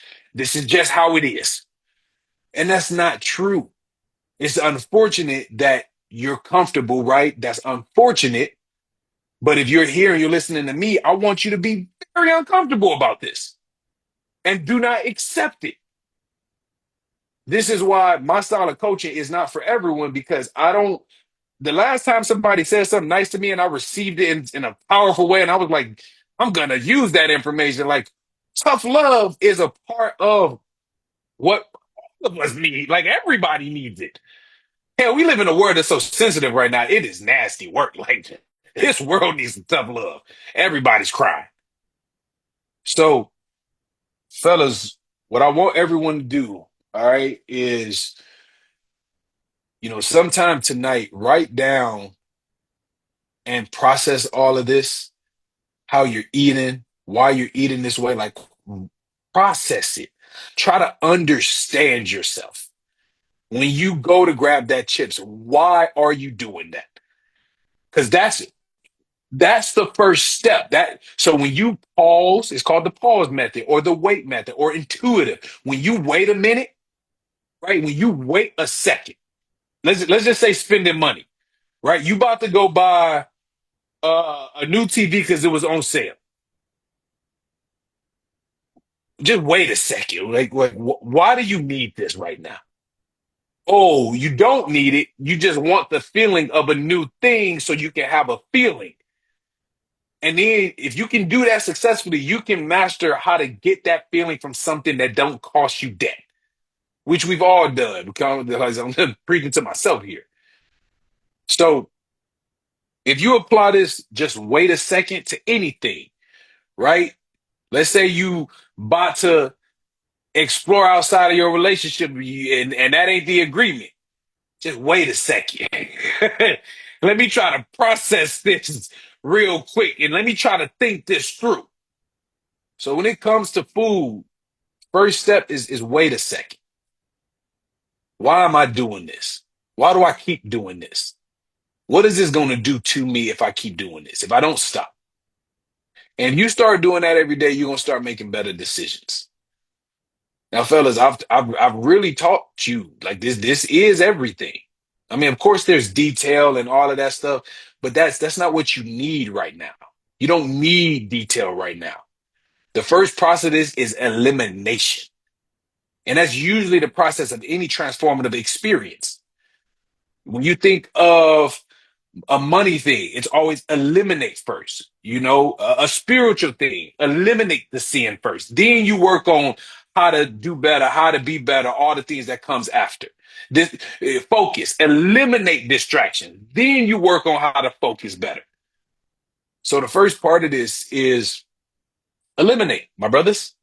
how it is. And that's not true. It's unfortunate that you're comfortable, right? That's unfortunate. But if you're here and you're listening to me, I want you to be very uncomfortable about this and do not accept it. This is why my style of coaching is not for everyone because I don't. The last time somebody said something nice to me and I received it in a powerful way, and I was like, I'm going to use that information. Like, tough love is a part of what all of us need. Like, everybody needs it. Hell, we live in a world that's so sensitive right now. It is nasty work. Like, this world needs some tough love. Everybody's crying. So, fellas, what I want everyone to do, all right, is, sometime tonight, write down and process all of this, how you're eating, why you're eating this way, like process it. Try to understand yourself. When you go to grab that chips, why are you doing that? Because that's the first step. So when you pause, it's called the pause method or the wait method or intuitive. When you wait a minute, right? When you wait a second, let's just say spending money, right? You about to go buy a new TV because it was on sale. Just wait a second. Like, why do you need this right now? Oh, you don't need it. You just want the feeling of a new thing so you can have a feeling. And then if you can do that successfully, you can master how to get that feeling from something that don't cost you debt, which we've all done. Because I'm preaching to myself here. So if you apply this, just wait a second to anything, right? Let's say you about to explore outside of your relationship and that ain't the agreement. Just wait a second. Let me try to process this real quick and let me try to think this through. So when it comes to food, first step is wait a second. Why am I doing this? Why do I keep doing this? What is this going to do to me if I keep doing this? If I don't stop? And you start doing that every day, you're going to start making better decisions. Now, fellas, I've really taught you like this is everything. I mean, of course, there's detail and all of that stuff, but that's not what you need right now. You don't need detail right now. The first process is elimination. And that's usually the process of any transformative experience. When you think of a money thing, it's always eliminate first. A spiritual thing, eliminate the sin first. Then you work on how to do better, how to be better, all the things that comes after. This focus, eliminate distraction. Then you work on how to focus better. So the first part of this is eliminate, my brothers.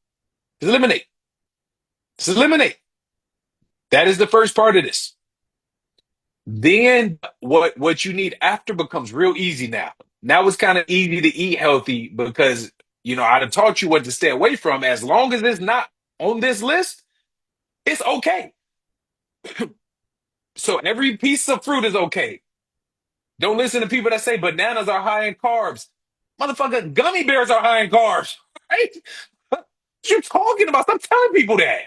Just eliminate. Just eliminate. That is the first part of this. Then what you need after becomes real easy now. Now it's kind of easy to eat healthy because I'd have taught you what to stay away from. As long as it's not on this list, it's okay. So every piece of fruit is okay. Don't listen to people that say bananas are high in carbs. Motherfucker, gummy bears are high in carbs. Right? What you talking about? Stop telling people that.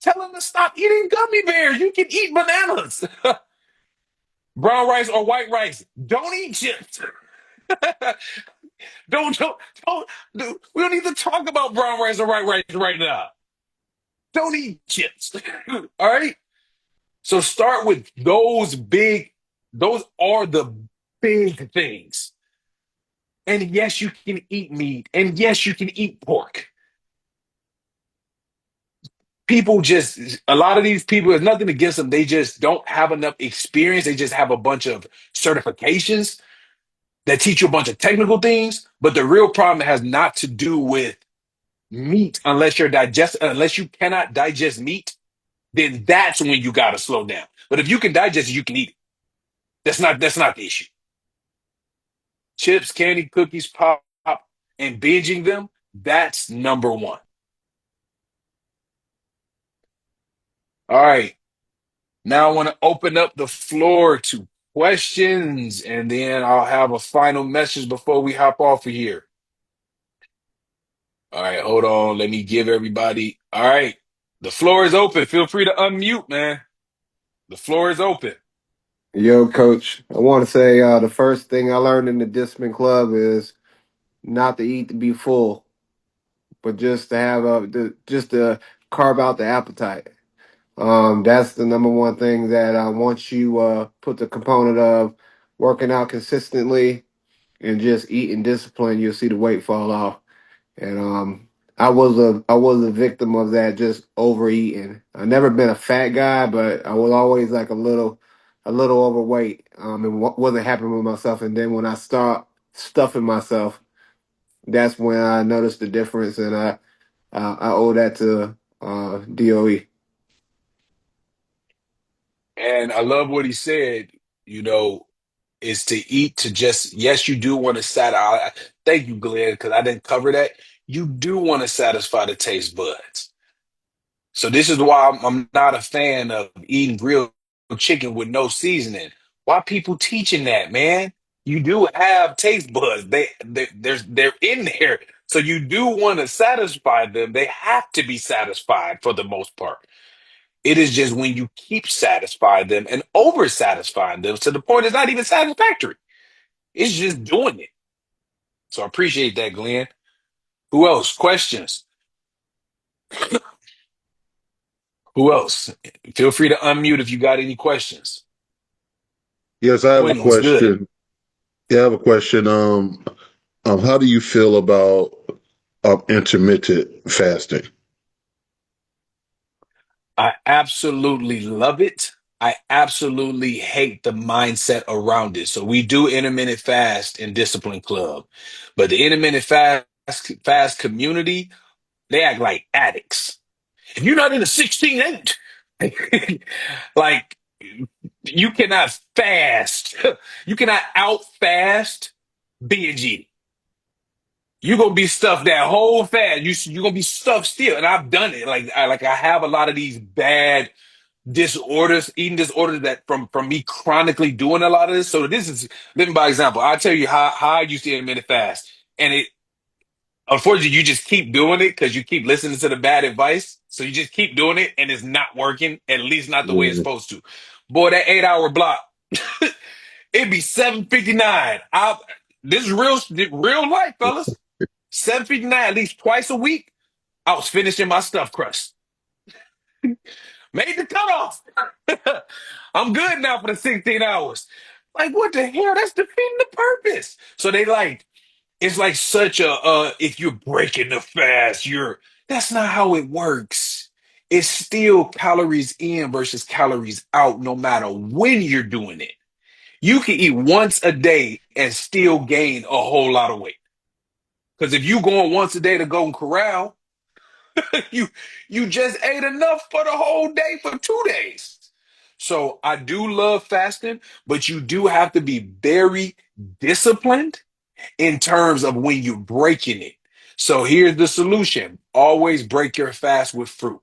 Tell them to stop eating gummy bears. You can eat bananas. Brown rice or white rice. Don't eat chips. Don't, don't, we don't need to talk about brown rice or white rice right now. Don't eat chips. All right. So start with those are the big things. And yes, you can eat meat. And yes, you can eat pork. A lot of these people, there's nothing against them. They just don't have enough experience. They just have a bunch of certifications that teach you a bunch of technical things. But the real problem has not to do with meat unless you cannot digest meat, then that's when you gotta slow down. But if you can digest it, you can eat it. That's not the issue. Chips, candy, cookies, pop, and binging them, that's number one. All right. Now I want to open up the floor to questions, and then I'll have a final message before we hop off of here. All right, hold on. Let me give everybody. All right. The floor is open. Feel free to unmute, man. The floor is open. Yo, coach, I want to say the first thing I learned in the Discipline Club is not to eat to be full, but just to have just to carve out the appetite. That's the number one thing that once you put the component of working out consistently and just eating discipline, you'll see the weight fall off. And I was a victim of that, just overeating. I never been a fat guy, but I was always like a little overweight. And wasn't happy with myself. And then when I start stuffing myself, that's when I noticed the difference, and I owe that to DOE. And I love what he said, you know, is to eat to just, yes, you do want to thank you, Glenn, because I didn't cover that. You do want to satisfy the taste buds. So this is why I'm not a fan of eating grilled chicken with no seasoning. Why people teaching that, man? You do have taste buds. They're in there. So you do want to satisfy them. They have to be satisfied for the most part. It is just when you keep satisfying them and over satisfying them to the point it's not even satisfactory. It's just doing it. So I appreciate that, Glenn. Who else? Questions? Who else? Feel free to unmute if you got any questions. Yes, I have a Quentin was good. question. Yeah, I have a question. How do you feel about intermittent fasting? I absolutely love it. I absolutely hate the mindset around it. So we do intermittent fast in Discipline Club, but the intermittent fast community, they act like addicts. If you're not in a 16-8, like you cannot fast. You cannot out fast binge eating. You're gonna be stuffed that whole fast. You're gonna be stuffed still. And I've done it. I have a lot of these bad. disorders, eating disorders that from me chronically doing a lot of this. So this is living by example. I'll tell you how I used to intermittent fast. And it unfortunately you just keep doing it because you keep listening to the bad advice. So you just keep doing it and it's not working, at least not the way it's Yeah. supposed to. Boy, that 8 hour block, it'd be 7:59. I This is real life, fellas. 7:59 at least twice a week. I was finishing my stuff crust. Made the cutoff. I'm good now for the 16 hours. Like, what the hell? That's defeating the purpose. So they like, it's like such a, if you're breaking the fast, that's not how it works. It's still calories in versus calories out, no matter when you're doing it. You can eat once a day and still gain a whole lot of weight. Because if you going once a day to Golden Corral, you you just ate enough for the whole day for 2 days. So I do love fasting, but you do have to be very disciplined in terms of when you're breaking it. So here's the solution. Always break your fast with fruit.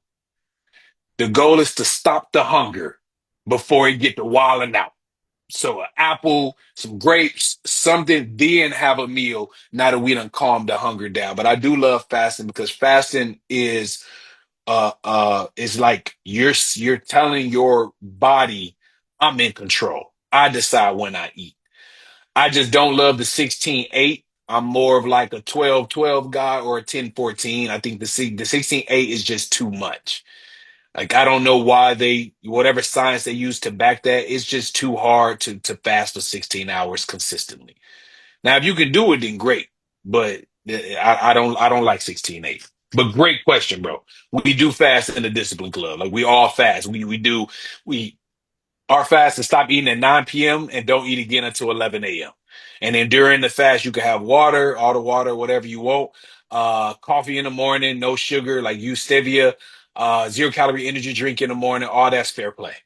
The goal is to stop the hunger before it get to wilding out. So an apple, some grapes, something, then have a meal. Now that we done calmed the hunger down. But I do love fasting because fasting is like you're telling your body, I'm in control. I decide when I eat. I just don't love the 16:8. I'm more of like a 12:12 guy or a 10:14. I think the 16:8 is just too much. Like I don't know why they whatever science they use to back that, it's just too hard to fast for 16 hours consistently. Now if you can do it, then great. But I don't like 16:8. But great question, bro. We do fast in the discipline club. Like we all fast. We our fast is stop eating at 9 p.m. and don't eat again until 11 a.m. And then during the fast, you can have water, all the water, whatever you want. Coffee in the morning, no sugar, like use stevia, 0 calorie energy drink in the morning. All that's fair play.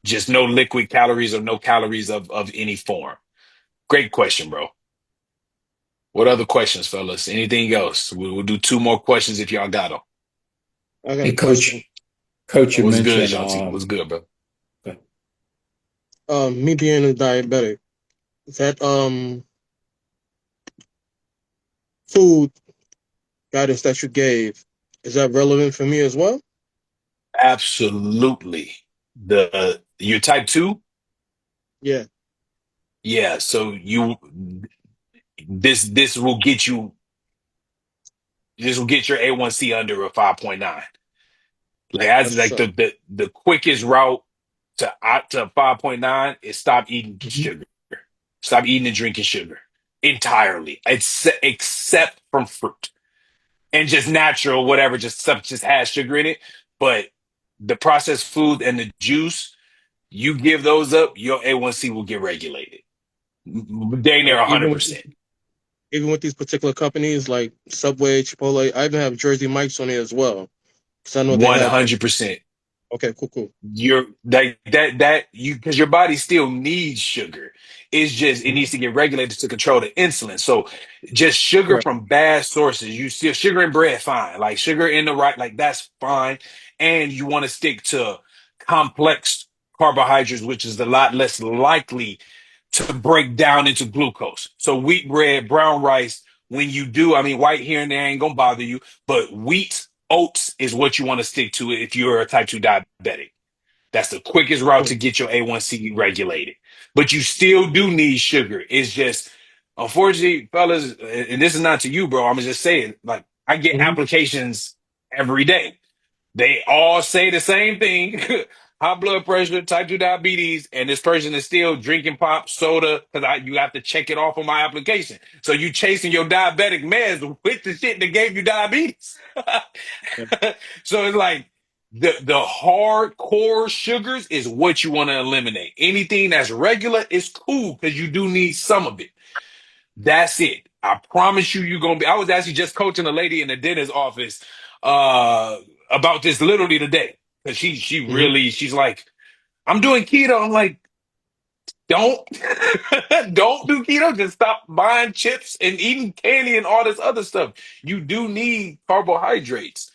Just no liquid calories or no calories of any form. Great question, bro. What other questions, fellas? Anything else? We'll do two more questions if y'all got them. I got Hey, a question. Coach, you What's good, mentioned Shanti? What's good, bro? Me being a diabetic, that food guidance that you gave, is that relevant for me as well? Absolutely. The You're type 2? Yeah. Yeah, so this will get you this will get your A1C under a 5.9. Like as That's like so. the quickest route to 5.9 is stop eating Mhm. sugar. Stop eating and drinking sugar entirely. Except from fruit and just natural whatever just stuff just has sugar in it, but the processed food and the juice, you give those up, your A1C will get regulated. Dang near Like even with 100%. even with these particular companies like Subway, Chipotle, I even have Jersey Mike's on here as well because I know they have like. 100%. Okay, cool, cool. You're like that you because your body still needs sugar. It's just it Mhm. needs to get regulated to control the insulin. So just sugar Correct. from bad sources. You still sugar and bread, fine. Like sugar in the right, like that's fine. And you want to stick to complex carbohydrates, which is a lot less likely to break down into glucose. So wheat bread, brown rice, when you do, I mean, white here and there ain't gonna bother you, but wheat, oats is what you want to stick to if you're a type 2 diabetic. That's the quickest route to Mm. get your A1C regulated. But you still do need sugar. It's just, unfortunately, fellas, and this is not to you, bro. I'm just saying, like, I get Mhm. applications every day. They all say the same thing. High blood pressure, type 2 diabetes, and this person is still drinking pop, soda, because you have to check it off on my application. So you chasing your diabetic meds with the shit that gave you diabetes. Yeah. So it's like the hardcore sugars is what you want to eliminate. Anything that's regular is cool because you do need some of it. That's it. I promise you, you're gonna be. I was actually just coaching a lady in the dentist office uh about this literally today. Cause she Mhm. really she's like, I'm doing keto. I'm like, don't don't do keto. Just stop buying chips and eating candy and all this other stuff. You do need carbohydrates.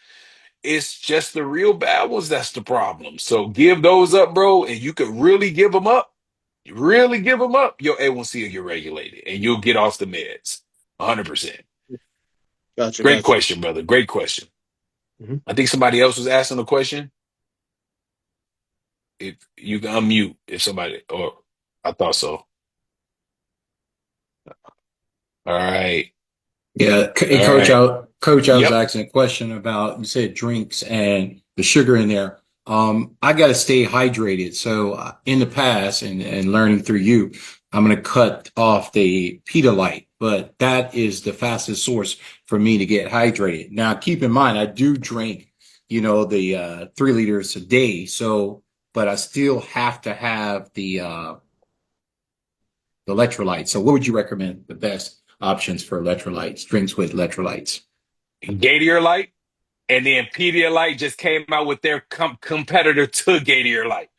It's just the real bad ones that's the problem. So give those up, bro, and you could really give them up. Really give them up, your A1C will get regulated and you'll get off the meds. 100%. Gotcha, Great gotcha. question, brother. Great question. Mhm. I think somebody else was asking a question. If you can unmute, if somebody, or I thought so. All right. Yeah, hey, All coach, right. I was Yep. asking a question about, you said drinks and the sugar in there. I got to stay hydrated. So in the past and learning through you, I'm going to cut off the Pedialyte, but that is the fastest source for me to get hydrated. Now, keep in mind, I do drink, the 3 liters a day. So, but I still have to have the electrolytes. So what would you recommend the best options for electrolytes, drinks with electrolytes? Light, and then Pedialyte just came out with their competitor to Light.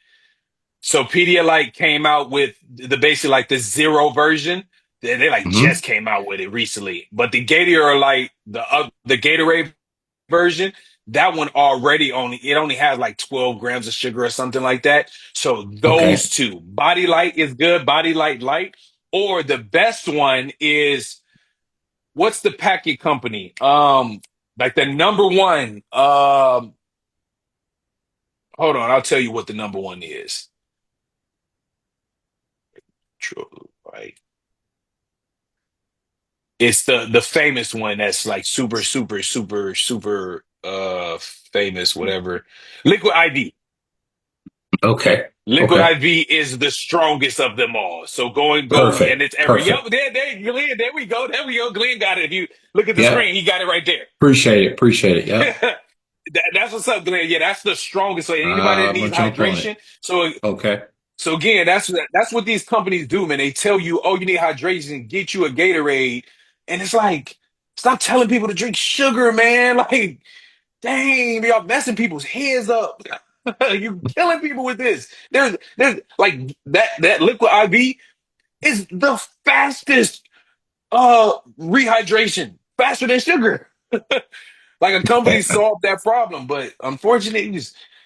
So Pedialyte came out with the basically like the zero version. They like Hmm. just came out with it recently. But the Light, the Gatorade version, that one already only has like 12 grams of sugar or something like that. So Okay. those two, Body Light is good, Body Light Light, or the best one is what's the packet company? Like the number one. Hold on, I'll tell you what the number one is. True, right? It's the famous one that's like super, super, super, super famous, whatever. Liquid IV. Okay. Liquid Okay. IV is the strongest of them all. So go, and Perfect. it's every, yep, Perfect. Glenn, there we go. There we go. Glenn got it. If you look at the Yeah. screen, he got it right there. Appreciate it. Appreciate it. Yep. That's what's up, Glenn. Yeah, that's the strongest. So anybody that I'm gonna needs jump on it. hydration. Okay. So again, that's what these companies do, man. They tell you, oh, you need hydration, get you a Gatorade. And it's like, stop telling people to drink sugar, man. Like, dang, y'all messing people's heads up. You killing people with this. There's like that liquid IV is the fastest rehydration, faster than sugar. Like a company solved that problem, but unfortunately,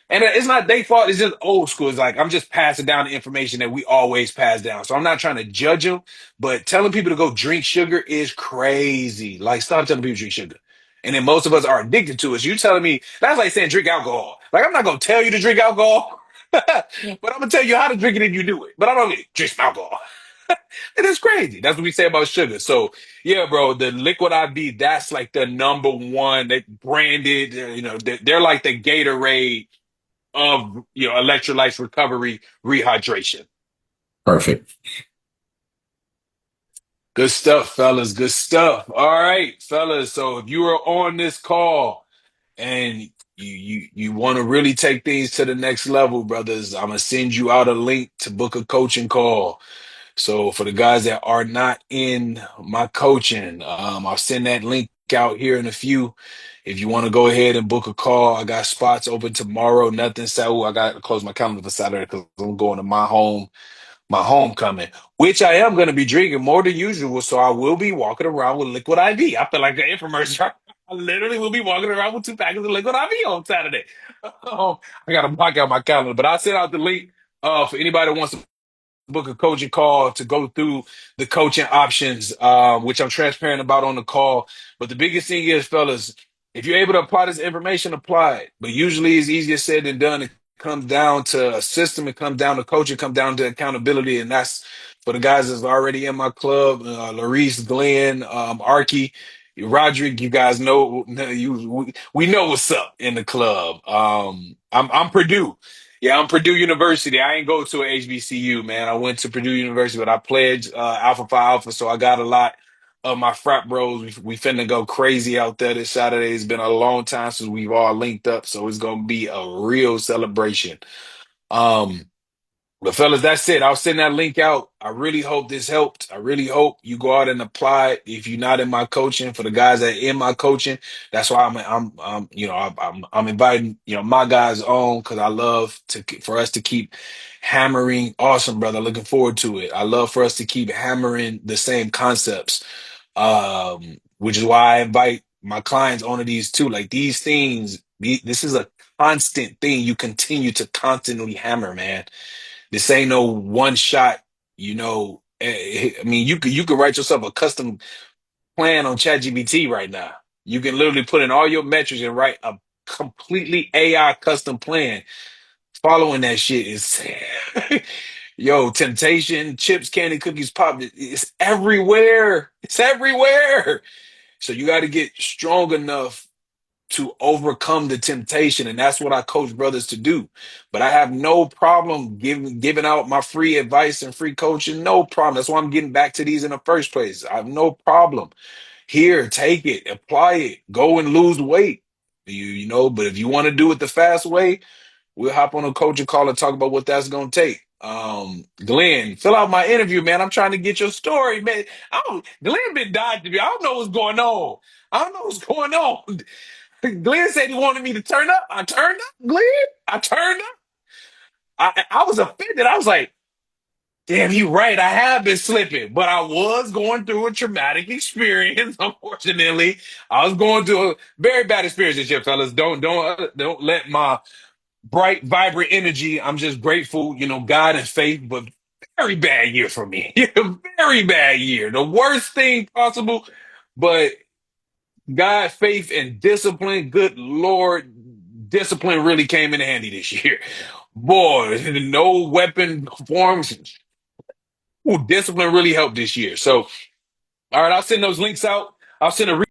and it's not their fault. It's just old school. It's like I'm just passing down the information that we always pass down. So I'm not trying to judge them, but telling people to go drink sugar is crazy. Like stop telling people to drink sugar. And then most of us are addicted to it. So you telling me that's like saying drink alcohol. Like I'm not gonna tell you to drink alcohol, but I'm gonna tell you how to drink it if you do it. But I don't mean drink some alcohol. And it's crazy. That's what we say about sugar. So yeah, bro, the liquid IV, that's like the number one. They branded, they're like the Gatorade of electrolytes recovery rehydration. Perfect. Good stuff, fellas. Good stuff. All right, fellas. So if you are on this call and you want to really take things to the next level, brothers, I'm gonna send you out a link to book a coaching call. So for the guys that are not in my coaching, I'll send that link out here in a few. If you want to go ahead and book a call, I got spots open tomorrow. Nothing so I got to close my calendar for Saturday because I'm going to my homecoming, which I am going to be drinking more than usual. So I will be walking around with liquid IV. I feel like an infomercial. I literally will be walking around with 2 packets of liquid IV on Saturday. I got to block out my calendar, but I'll send out the link for anybody that wants to book a coaching call to go through the coaching options, which I'm transparent about on the call. But the biggest thing is, fellas, if you're able to apply this information, apply it. But usually it's easier said than done. It comes down to a system, it comes down to coaching, it comes down to accountability. And that's for the guys that's already in my club, Larice, Glenn, Arky, Roderick, you guys know we know what's up in the club. I'm Purdue. Yeah, I'm Purdue University. I ain't go to a HBCU, man. I went to Purdue University, but I pledged Alpha Phi Alpha, so I got a lot of my frat bros. We finna go crazy out there this Saturday. It's been a long time since we've all linked up, so it's gonna be a real celebration. Um, but fellas, that's it. I'll send that link out. I really hope this helped. I really hope you go out and apply it. If you're not in my coaching, for the guys that are in my coaching, that's why I'm inviting my guys on because I love for us to keep hammering. Awesome, brother. Looking forward to it. I love for us to keep hammering the same concepts. Which is why I invite my clients onto these too. Like these things This is a constant thing you continue to constantly hammer, man. This ain't no one shot, you know. I mean, you could write yourself a custom plan on ChatGPT right now. You can literally put in all your metrics and write a completely AI custom plan. Following that shit is yo, temptation, chips, candy, cookies, pop. It's everywhere. It's everywhere. So you got to get strong enough to overcome the temptation, and that's what I coach brothers to do. But I have no problem giving out my free advice and free coaching. No problem. That's why I'm getting back to these in the first place. I have no problem. Here, take it, apply it, go and lose weight. You know, but if you want to do it the fast way, we'll hop on a coaching call and talk about what that's gonna take. Glenn, fill out my interview, man. I'm trying to get your story, man. Glenn been dodging me. I don't know what's going on. I don't know what's going on. Glenn said he wanted me to turn up. I turned up, Glenn. I turned up. I was offended. I was like, damn, he right. I have been slipping, but I was going through a traumatic experience. Unfortunately, I was going through a very bad experience this year, fellas. Don't let my bright, vibrant energy. I'm just grateful, you know, God and faith, but very bad year for me. Very bad year. The worst thing possible, but God, faith, and discipline. Good Lord, discipline really came in handy this year. Boy, no weapon forms. Ooh, discipline really helped this year. So, all right, I'll send those links out. I'll send a